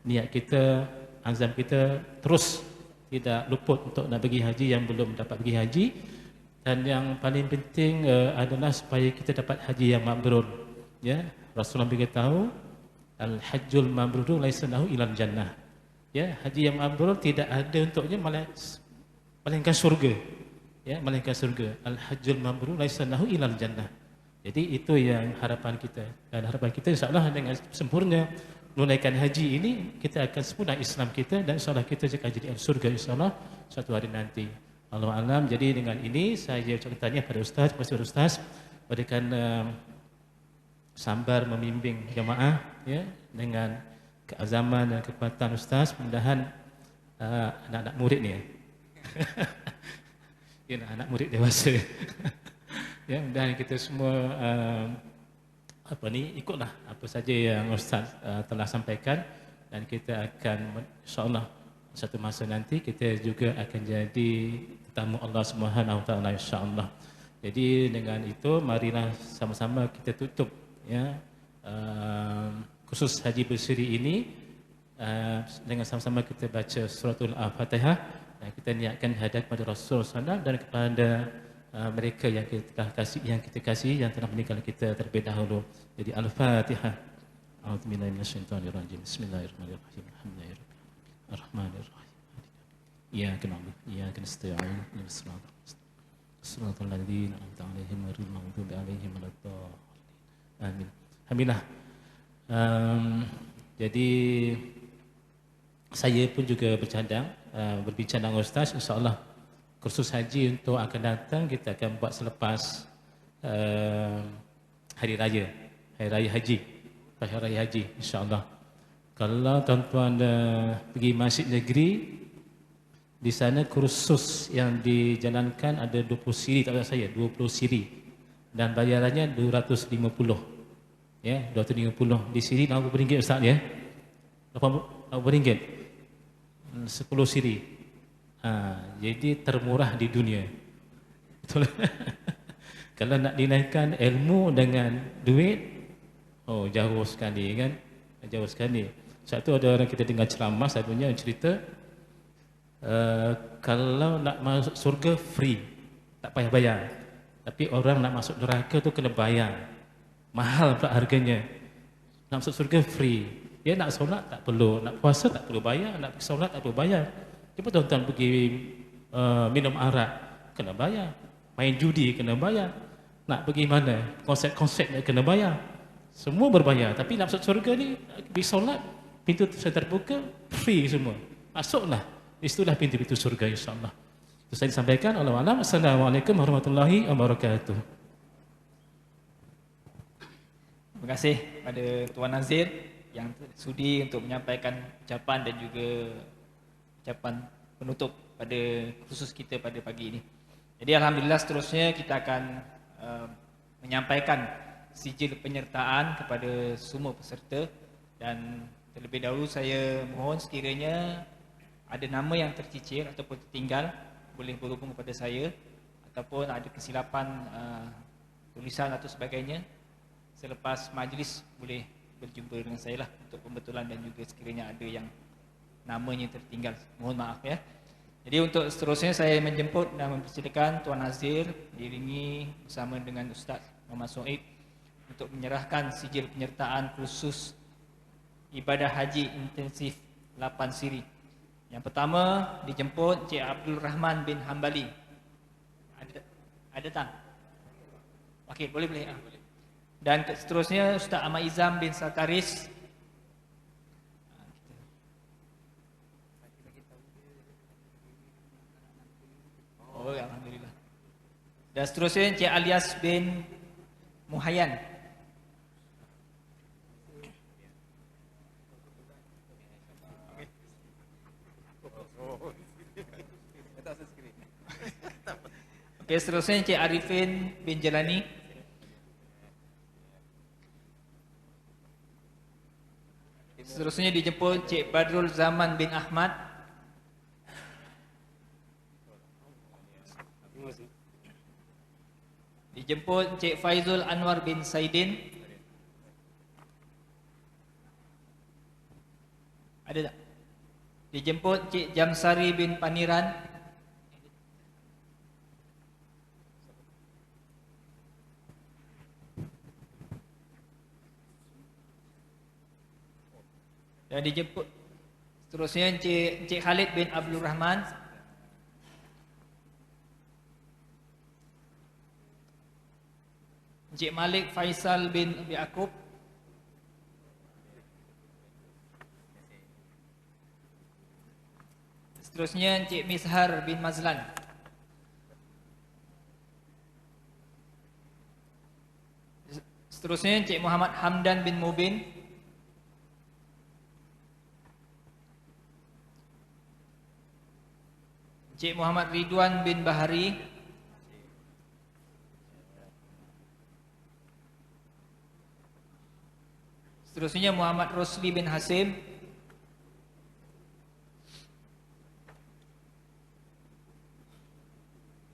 niat kita, azam kita terus tidak luput untuk nak pergi haji yang belum dapat pergi haji. Dan yang paling penting adalah supaya kita dapat haji yang mabrur. Ya, Rasulullah beritahu, al-hajjul mabrur laisa lahu ilal jannah. Ya, haji yang mabrur tidak ada untuknya melainkan surga. Ya, melainkan surga. Al-hajjul mabrur laisa lahu ilal jannah. Jadi itu yang harapan kita. Dan harapan kita insya-Allah dengan sempurna menunaikan haji ini, kita akan sempurna Islam kita dan insya-Allah kita akan jadi surga insya-Allah suatu hari nanti. Allah alam. Jadi dengan ini saya ucapkan tanya pada Ustaz, kepada Ustaz, berikan sambar membimbing jemaah, ya, dengan keazaman dan kekuatan Ustaz. Mudahan anak-anak murid ni, ya, anak murid dewasa. Ya, mudahan kita semua ikutlah apa saja yang Ustaz telah sampaikan, dan kita akan insya-Allah satu masa nanti kita juga akan jadi tetamu Allah Subhanahu Wa Taala, insya-Allah. Jadi dengan itu marilah sama-sama kita tutup, ya, khusus haji berseri ini dengan sama-sama kita baca suratul Al-Fatihah dan kita niatkan hadap kepada Rasul SAW dan kepada mereka yang kita kasih yang telah meninggal kita terlebih dahulu. Jadi Al-Fatihah. A'udzubillahi minasyaitonirrajim. Bismillahirrahmanirrahim. Alhamdulillah. Ar-Rahmanir-Rahim. Iyyaka na'budu wa iyyaka nasta'in. Ihdinas siratal ladzina an'amta 'alaihim ghairil maghdubi 'alaihim waladdallin. Amin. Alhamdulillah. Jadi saya pun juga berbincang dengan Ustaz, insya-Allah kursus haji untuk akan datang kita akan buat selepas hari raya haji, insya-Allah. Kalau tuan-tuan pergi masjid negeri, di sana kursus yang dijalankan ada 20 siri, tak salah saya 20 siri, dan bayarannya 250. Ya, 250. Di sini RM80 Ustaz, ya. RM80. 10 siri. Jadi termurah di dunia. Betul. Kalau nak dinaikkan ilmu dengan duit, jauh sekali, kan? Jauh sekali. Satu ada orang kita dengar ceramah, satunya cerita kalau nak masuk surga free, tak payah bayar. Tapi orang nak masuk neraka tu kena bayar. Mahal pula harganya. Nak masuk surga free. Ya, nak solat tak perlu, nak puasa tak perlu bayar, nak pergi solat tak perlu bayar. Cuba tuan-tuan pergi minum arak, kena bayar. Main judi kena bayar. Nak pergi mana? Konsert kena bayar. Semua berbayar. Tapi nak masuk surga ni, pergi solat, pintu terbuka, free semua. Masuklah. Itulah pintu-pintu surga, insya-Allah. Itu saya disampaikan. Allahu a'lam. Assalamualaikum warahmatullahi wabarakatuh. Terima kasih pada Tuan Nazir yang sudi untuk menyampaikan ucapan dan juga ucapan penutup pada khusus kita pada pagi ini. Jadi alhamdulillah, seterusnya kita akan menyampaikan sijil penyertaan kepada semua peserta, dan terlebih dahulu saya mohon sekiranya ada nama yang tercicir ataupun tertinggal boleh berhubung kepada saya, ataupun ada kesilapan tulisan atau sebagainya, selepas majlis boleh berjumpa dengan saya lah untuk pembetulan, dan juga sekiranya ada yang namanya tertinggal, mohon maaf, ya. Jadi untuk seterusnya saya menjemput dan mempersilakan Tuan Nazir diiringi bersama dengan Ustaz Muhammad Soib untuk menyerahkan sijil penyertaan khusus ibadah haji intensif 8 siri. Yang pertama dijemput Cik Abdul Rahman bin Hambali. Ada tak? Okey, boleh. Dan seterusnya Ustaz Ahmad Izam bin Sataris. Dan seterusnya Encik Alias bin Muhayyan. Okey, seterusnya Encik Arifin bin Jelani. Seterusnya dijemput Encik Badrul Zaman bin Ahmad. Dijemput Encik Faizul Anwar bin Saidin. Ada tak? Dijemput Encik Jamsari bin Paniran. Dan dijemput seterusnya Encik Khalid bin Abdul Rahman. Encik Malik Faisal bin Abi Akub. Seterusnya Encik Mishar bin Mazlan. Seterusnya Encik Muhammad Hamdan bin Mubin. Encik Muhammad Ridwan bin Bahari. Seterusnya Muhammad Rosli bin Hasim.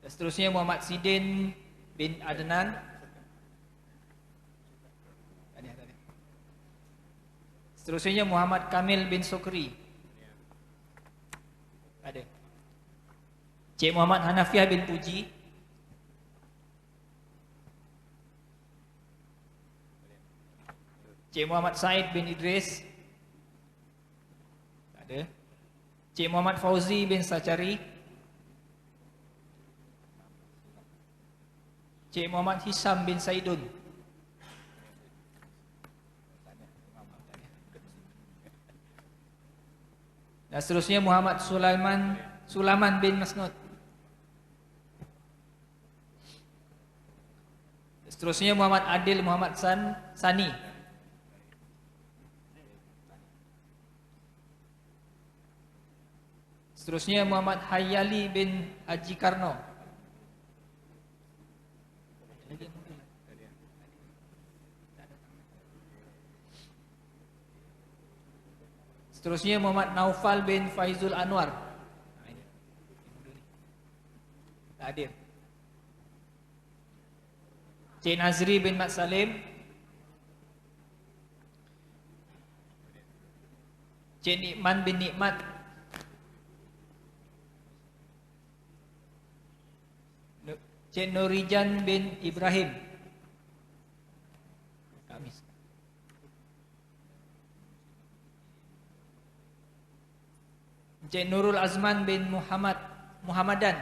Seterusnya Muhammad Sidin bin Adnan. Seterusnya Muhammad Kamil bin Sukri. Ada. Encik Muhammad Hanafiah bin Puji. Encik Muhammad Said bin Idris. Ada. Encik Muhammad Fauzi bin Sacari. Encik Muhammad Hisam bin Saidun. Dan seterusnya Muhammad Sulaiman bin Masnud. Seterusnya Muhammad Adil Muhammad Sani. Seterusnya Muhammad Hayali bin Haji Karno. Seterusnya Muhammad Naufal bin Faizul Anwar. Tak hadir. Cik Nazri bin Mat Salim. Cik Nikman bin Nikmat. Cik Nurijan bin Ibrahim. Kamis. Cik Nurul Azman bin Muhammadan.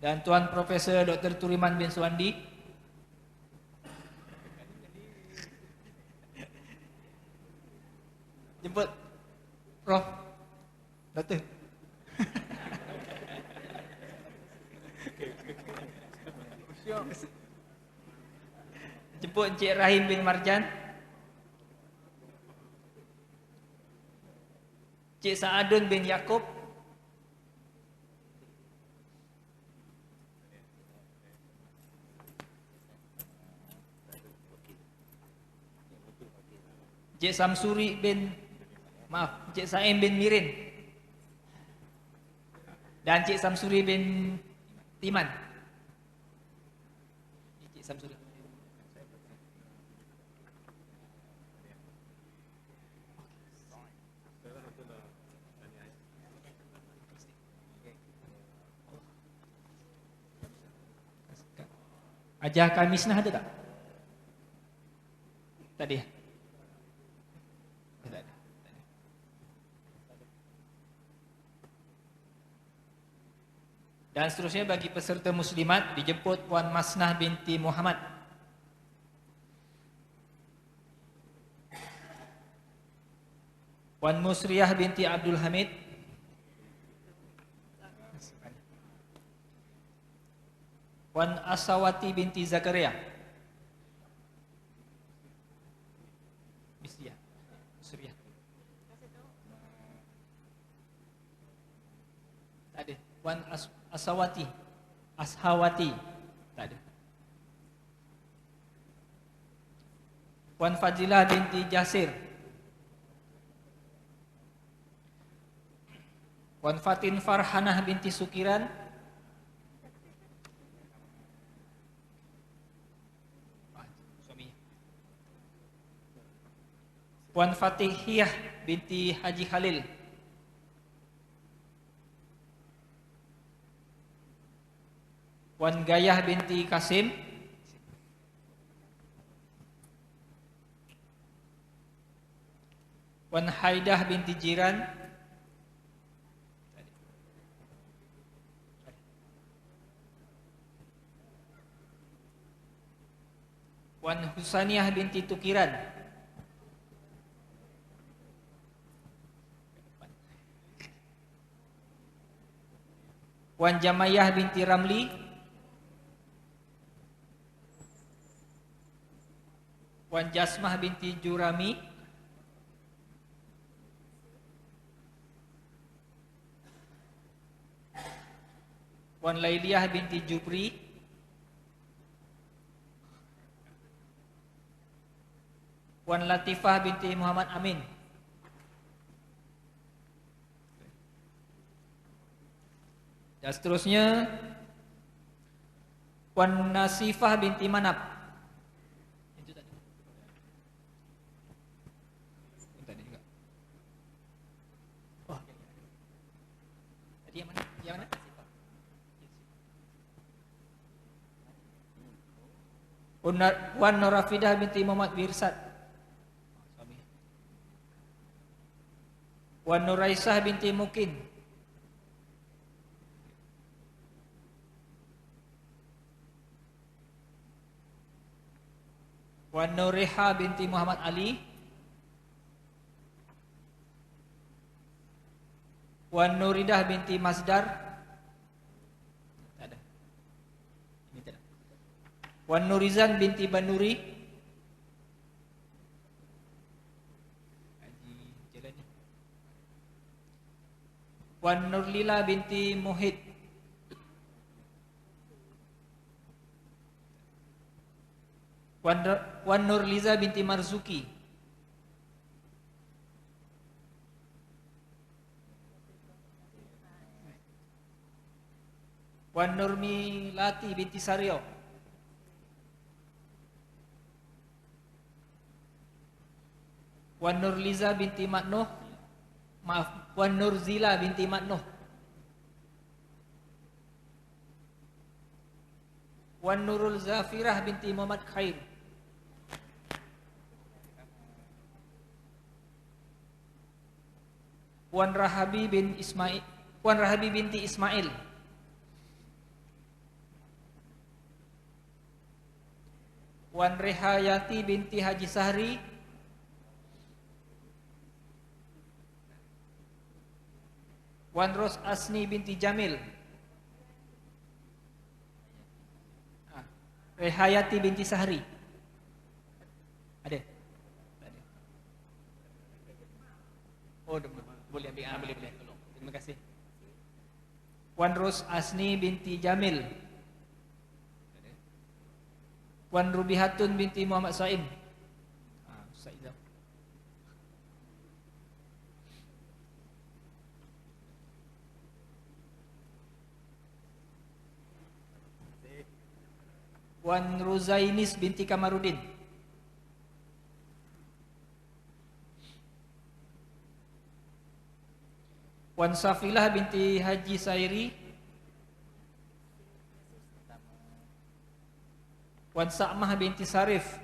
Dan Tuan Profesor Dr. Turiman bin Suwandi. Jemput Prof. Doktor. Jemput Encik Rahim bin Marjan. Encik Saadun bin Yaakob. Encik Samsuri bin Encik Saim bin Mirin. Dan Encik Samsuri bin Timan. Encik Samsuri. Ajah Kamisnah ada tak? Tadi. Dan seterusnya bagi peserta muslimat dijemput Puan Masnah binti Muhammad. Puan Musriyah binti Abdul Hamid. Wan Asawati binti Zakaria. Bisriyah. Bisriyah. Tak ada. Wan Asawati. Ashawati. Tak ada. Wan Fadilah binti Jasir. Wan Fatin Farhanah binti Sukiran. Suami. Wan Fatihiyah binti Haji Khalil. Wan Gayah binti Kasim. Wan Haidah binti Jiran. Wan Husaniyah binti Tukiran. Wan Jamayah binti Ramli. Wan Jasmah binti Jurami. Wan Lailiyah binti Jubri. Wan Latifah binti Muhammad Amin. Dan seterusnya Wan Nasifah binti Manab. Itu tadi. Itu tadi juga. Oh. Tadi yang mana? Yang mana? Wan Nurafidah binti Muhammad Birsad. Wan Nuraisah binti Mukin. Wan Nuriha binti Muhammad Ali. Wan Nuridah binti Masdar. Tak ada. Ini tak ada. Wan Nurizan binti Banuri. Haji Jalani. Wan Nurlila binti Muhid. Wan Nurliza binti Marzuki. Wan Nurmilati binti Saryo. Wan Nurliza binti Maknuh. Maaf, Wan Nurzila binti Maknuh. Wan Nurul Zafirah binti Muhammad Khair. Wan Rahabi binti Ismail. Wan Rehayati binti Haji Sahri. Wan Ros Asni binti Jamil. Rehayati binti Sahri. Ada? Ada. Oh, boleh ambil. Boleh. Terima kasih. Wan Ros Asni binti Jamil. Wan Rubihatun binti Muhammad Saim. Saidah. Wan Ruzainis binti Kamarudin. Wan Safilah binti Haji Sairi. Wan Sa'mah binti Sarif.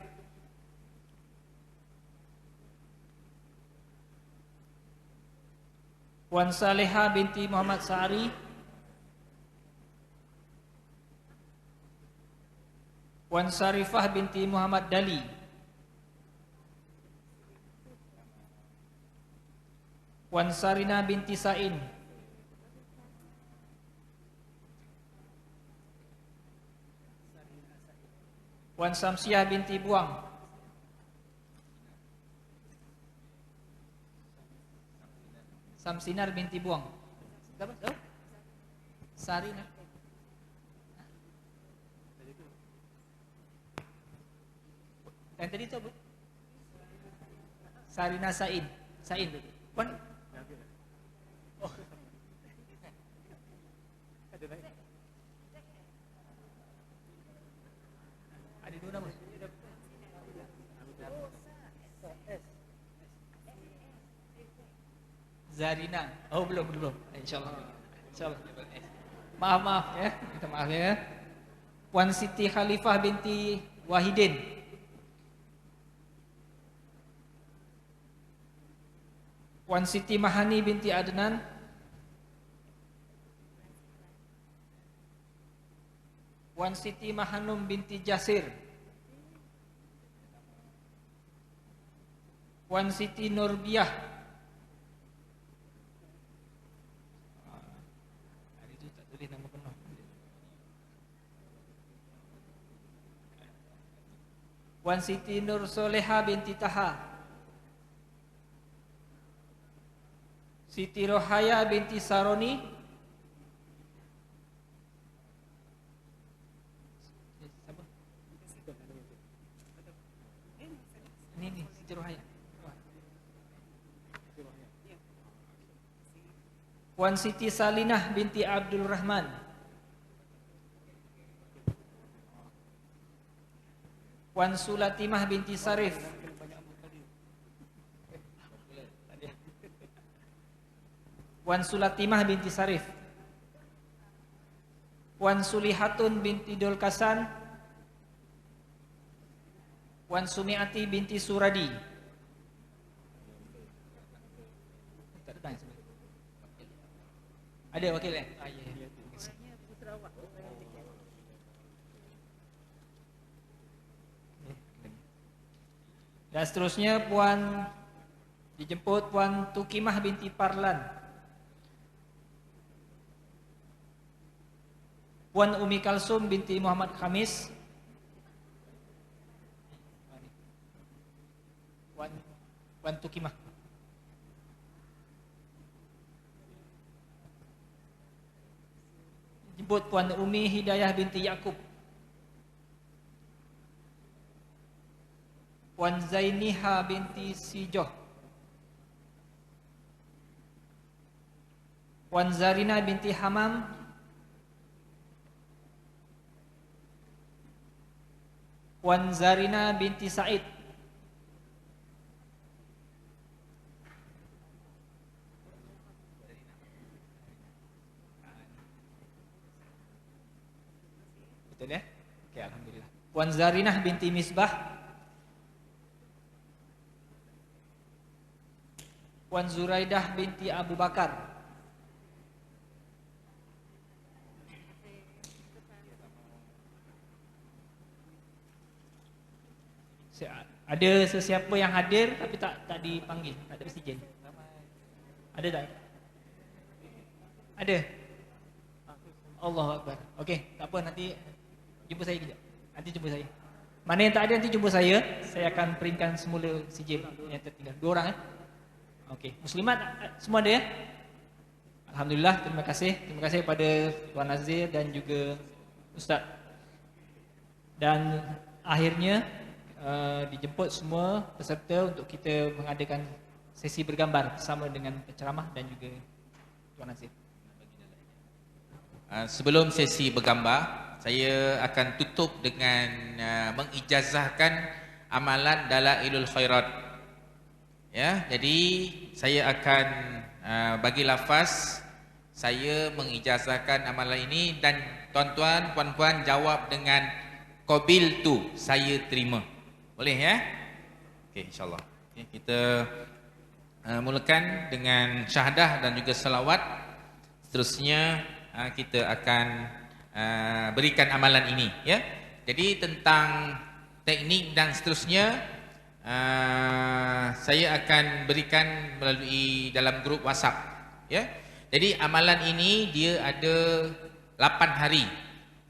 Wan Saleha binti Muhammad Sa'ari. Wan Sarifah binti Muhammad Dali. Wan Sarina binti Sa'in. Puan Samsiah binti Buang. Samsinar binti Buang. Siapa? Tahu? Sarina. Yang tadi itu Bu? Sarina Sain. Sain. Puan? Oh. Ada dua nama. Zarina. Oh belum. Insyaallah. Maaf ya. Minta maaf ya. Puan Siti Khalifah binti Wahidin. Puan Siti Mahani binti Adnan. Puan Siti Mahanum binti Jasir. Puan Siti Nurbiah. Puan Siti Nur Soleha binti Taha. Siti Rohaya binti Saroni. Ini Siti Rohaya. Puan Siti Salinah binti Abdul Rahman. Puan Sulatimah binti Sarif. Puan Sulatimah binti Sarif. Puan Sulihatun binti Dolkasan. Puan Sumiati binti Suradi. Ada wakil ya? Dan seterusnya dijemput Puan Tukimah binti Parlan. Puan Umi Kalsum binti Muhammad Khamis. Puan Tukimah. Jemput Puan Umi Hidayah binti Yakub. Puan Zainiha binti Sijoh. Puan Zarina binti Hamam. Puan Zarina binti Said. Betul ya? Oke, alhamdulillah. Puan Zarinah binti Misbah. Puan Zuraidah binti Abu Bakar. Ada sesiapa yang hadir tapi tak dipanggil, tak ada presiden. Ada tak? Ada. Allahu Akbar. Okey, tak apa, nanti jumpa saya kejap. Nanti jumpa saya. Mana yang tak ada nanti jumpa saya akan printkan semula sijil yang tertinggal. 2 orang Okey, muslimat semua ada ya? Alhamdulillah, terima kasih. Terima kasih kepada Tuan Nazir dan juga Ustaz. Dan akhirnya dijemput semua peserta untuk kita mengadakan sesi bergambar bersama dengan penceramah dan juga Tuan Nazir. Sebelum sesi bergambar, saya akan tutup dengan mengijazahkan amalan Dalailul Khairat. Ya, jadi saya akan bagi lafaz, saya mengijazahkan amalan ini dan tuan-tuan, puan-puan jawab dengan qabil tu, saya terima. Boleh ya? Okey, insya-Allah. Okay, kita mulakan dengan syahadah dan juga selawat. Seterusnya kita akan berikan amalan ini ya. Jadi tentang teknik dan seterusnya saya akan berikan melalui dalam grup WhatsApp ya. Jadi amalan ini dia ada 8 hari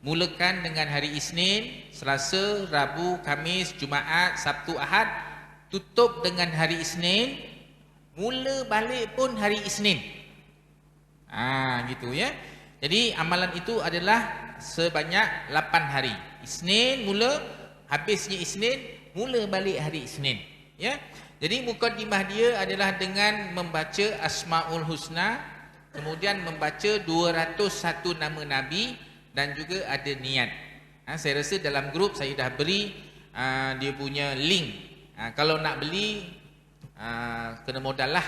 Mulakan dengan hari Isnin, Selasa, Rabu, Khamis, Jumaat, Sabtu, Ahad. Tutup dengan hari Isnin. Mula balik pun hari Isnin. Gitu ya. Jadi amalan itu adalah sebanyak 8 hari. Isnin mula, habisnya Isnin, mula balik hari Isnin. Ya. Jadi mukadimah dia adalah dengan membaca Asmaul Husna, kemudian membaca 201 nama Nabi dan juga ada niat. Saya rasa dalam grup saya dah beri dia punya link. Kalau nak beli kena modal lah.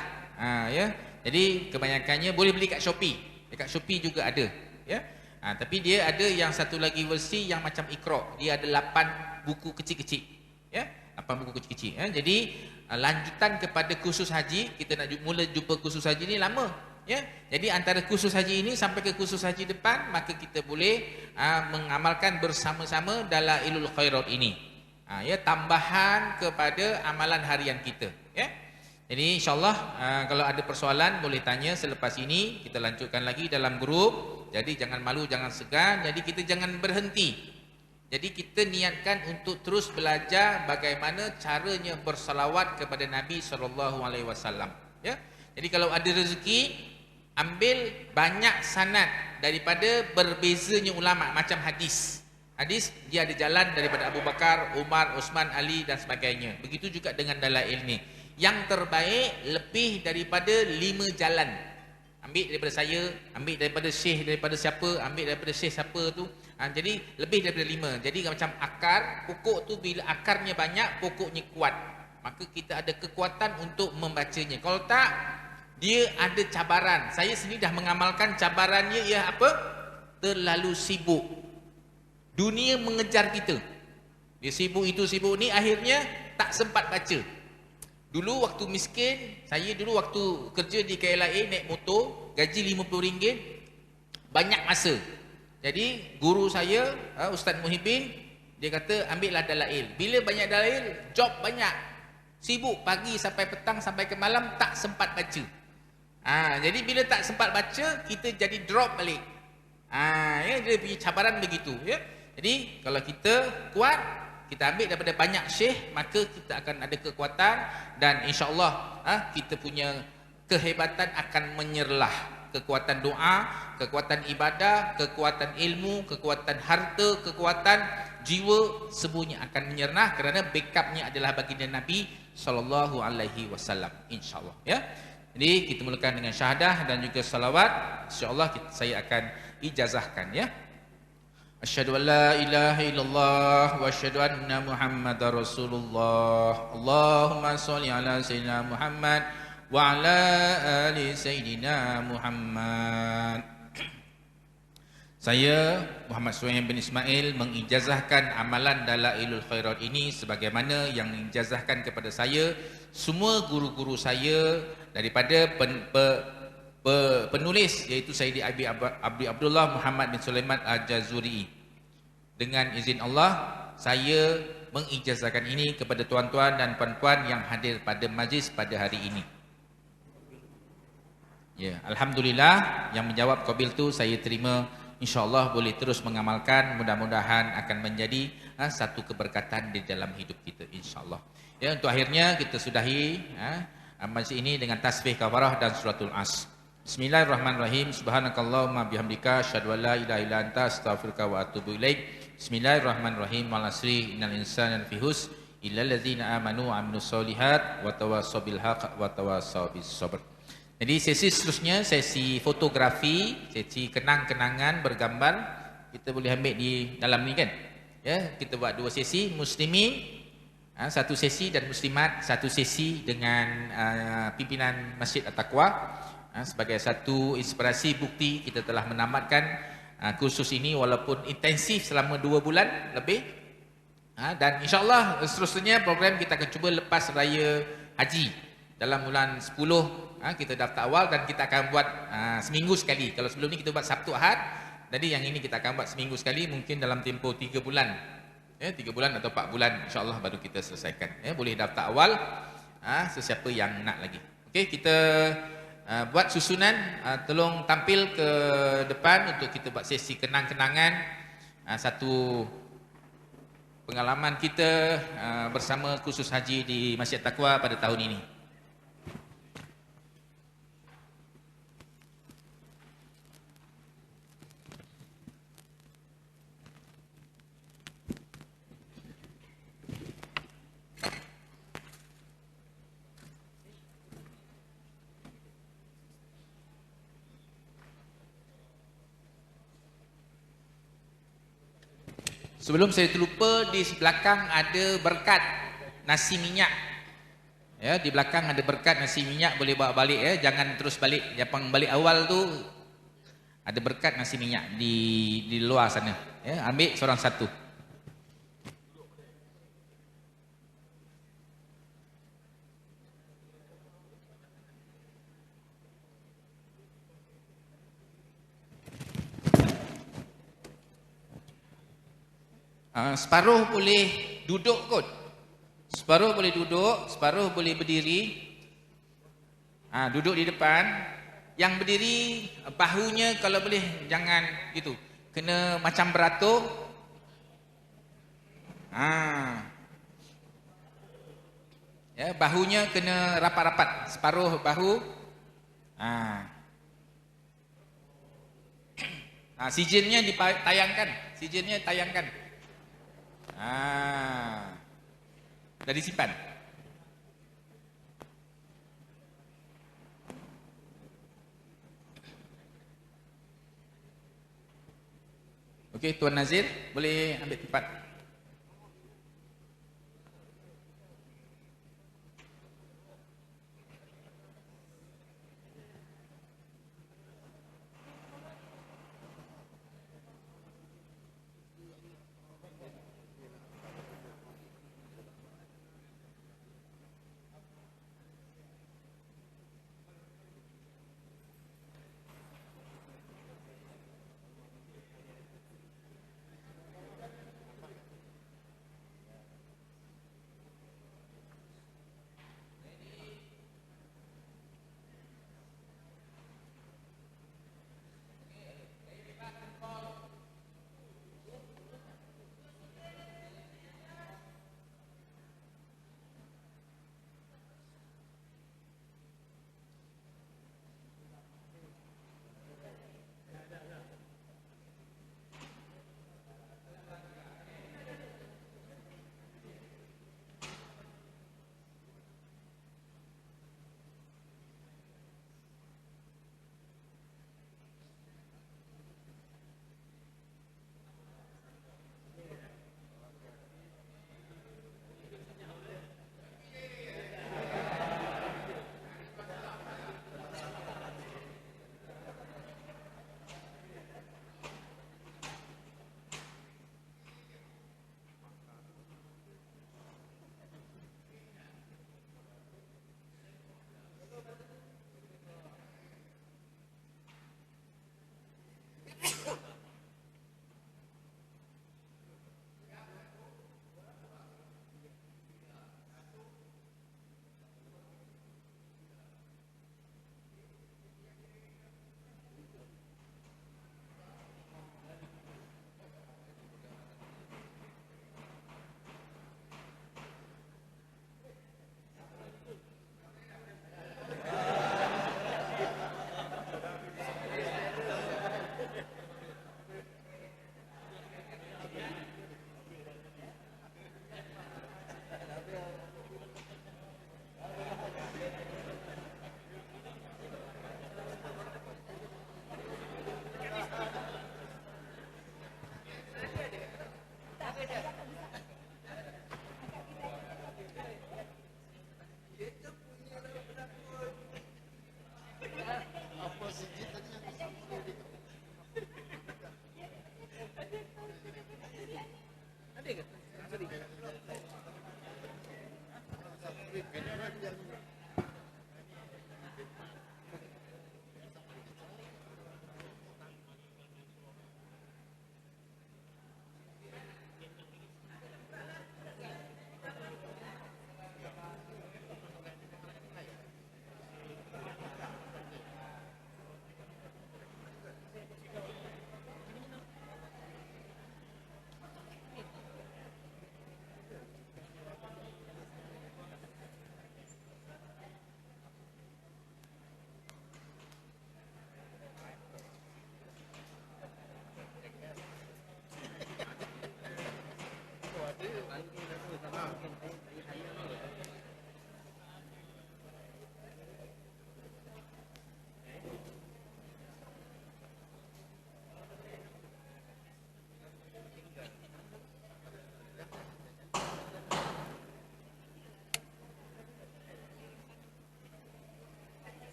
Ya. Jadi kebanyakannya boleh beli kat Shopee. Dekat Shopee juga ada, ya. Tapi dia ada yang satu lagi versi yang macam Iqra. Dia ada 8 buku kecil-kecil, ya. 8 buku kecil-kecil, ya. Jadi lanjutan kepada kursus haji, kita nak mula jumpa kursus haji ni lama, ya. Jadi antara kursus haji ini sampai ke kursus haji depan, maka kita boleh mengamalkan bersama-sama Dalailul Khairat ini. Ya, tambahan kepada amalan harian kita, ya. Jadi insyaAllah kalau ada persoalan boleh tanya selepas ini. Kita lanjutkan lagi dalam grup. Jadi jangan malu, jangan segan. Jadi kita jangan berhenti. Jadi kita niatkan untuk terus belajar bagaimana caranya bersalawat kepada Nabi SAW. Ya? Jadi kalau ada rezeki, ambil banyak sanad daripada berbezanya ulama. Macam hadis. Hadis dia ada jalan daripada Abu Bakar, Umar, Uthman, Ali dan sebagainya. Begitu juga dengan dalail ni. Yang terbaik lebih daripada 5 jalan. Ambil daripada saya, ambil daripada syekh, daripada siapa, ambil daripada syekh siapa tu. Jadi lebih daripada 5. Jadi macam akar, pokok tu bila akarnya banyak, pokoknya kuat. Maka kita ada kekuatan untuk membacanya. Kalau tak, dia ada cabaran. Saya sendiri dah mengamalkan cabarannya ialah apa? Terlalu sibuk. Dunia mengejar kita. Dia sibuk itu, sibuk ni, akhirnya tak sempat baca. Dulu waktu miskin, saya dulu waktu kerja di KLIA naik motor, gaji RM50, banyak masa. Jadi guru saya, Ustaz Muhyiddin, dia kata ambillah dalail. Bila banyak dalail, job banyak. Sibuk pagi sampai petang sampai ke malam tak sempat baca. Jadi bila tak sempat baca, kita jadi drop balik. Ya, dia punya cabaran begitu, ya. Jadi kalau kita kuat, kita ambil daripada banyak syekh, maka kita akan ada kekuatan dan insya-Allah kita punya kehebatan akan menyerlah. Kekuatan doa, kekuatan ibadah, kekuatan ilmu, kekuatan harta, kekuatan jiwa, semuanya akan menyerah kerana backupnya adalah baginda Nabi sallallahu alaihi wasallam, insya-Allah, ya. Jadi kita mulakan dengan syahadah dan juga salawat. Insya-Allah saya akan ijazahkan, ya. Asyhadu an la ilaha illallah wa asyhadu anna Muhammadar Rasulullah. Allahumma shalli ala sayyidina Muhammad wa ala ali sayyidina Muhammad. Saya Muhammad Suhaim bin Ismail mengijazahkan amalan Dalailul Khairat ini sebagaimana yang mengijazahkan kepada saya semua guru-guru saya daripada penulis iaitu Sayyidi Abi Abdullah Muhammad bin Sulaiman Al-Jazuri. Dengan izin Allah, saya mengijazahkan ini kepada tuan-tuan dan puan-puan yang hadir pada majlis pada hari ini. Ya, alhamdulillah yang menjawab qabil tu saya terima, insya-Allah boleh terus mengamalkan, mudah-mudahan akan menjadi satu keberkatan di dalam hidup kita, insya-Allah. Ya, untuk akhirnya kita sudahi majlis ini dengan tasbih kafarah dan suratul As. Bismillahirrahmanirrahim. Subhanakallahumma bihamdika asyhadu an la ilaha illa anta astaghfiruka wa atubu ilaik. Bismillahirrahmanirrahim. Wal asri innal insana lafi khusr illa allazina amanu wa amilus solihat wa tawassaw bil haqq wa tawassaw bis sabr. Jadi sesi seterusnya sesi fotografi, sesi kenang-kenangan bergambar. Kita boleh ambil di dalam ni kan. Ya, kita buat 2 sesi, muslimin 1 sesi dan muslimat 1 sesi dengan pimpinan Masjid At-Taqwa. Sebagai satu inspirasi bukti kita telah menamatkan kursus ini walaupun intensif selama 2 bulan lebih. Dan insya-Allah seterusnya program kita akan cuba lepas raya haji dalam bulan 10 kita daftar awal dan kita akan buat seminggu sekali. Kalau sebelum ni kita buat Sabtu Ahad, jadi yang ini kita akan buat seminggu sekali, mungkin dalam tempoh 3 bulan. Ya, 3 bulan atau 4 bulan insya-Allah baru kita selesaikan. Ya, boleh daftar awal sesiapa yang nak lagi. Okey, kita buat susunan, tolong tampil ke depan untuk kita buat sesi kenang-kenangan satu pengalaman kita bersama kursus haji di Masjid Taqwa pada tahun ini. Sebelum saya terlupa, di belakang ada berkat nasi minyak. Ya, di belakang ada berkat nasi minyak, boleh bawa balik ya, jangan terus balik. Yang balik awal tu ada berkat nasi minyak di luar sana. Ya, ambil seorang satu. Separuh boleh duduk kot. Separuh boleh duduk, separuh boleh berdiri. Duduk di depan. Yang berdiri, bahunya kalau boleh jangan gitu. Kena macam beratur. Ya, bahunya kena rapat-rapat. Separuh bahu. Sijilnya ditayangkan. Sijilnya tayangkan. Dah disimpan. Okey, Tuan Nazir boleh ambil tempat.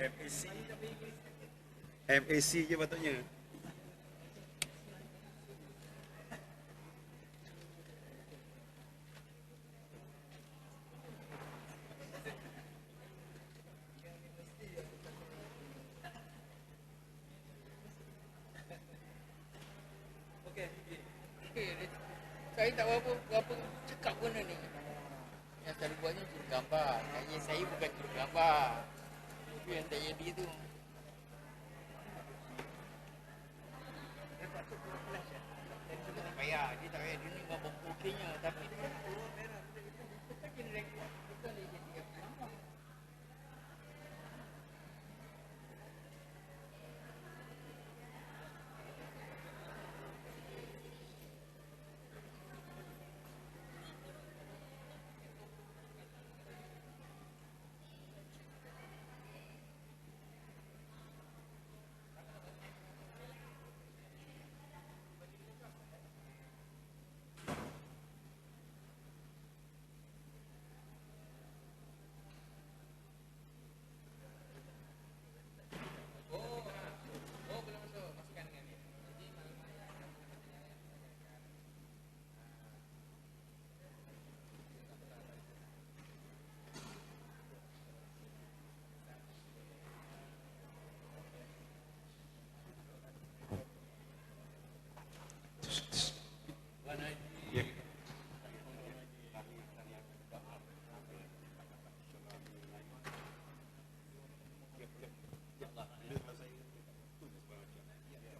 MAC. MAC je patutnya. Saya tak berapa cakap pun ni. Yang selalu buatnya suruh gambar. Saya bukan suruh gambar. Itu yang tak jadi tu. Dia tak payah. Dia ni gambar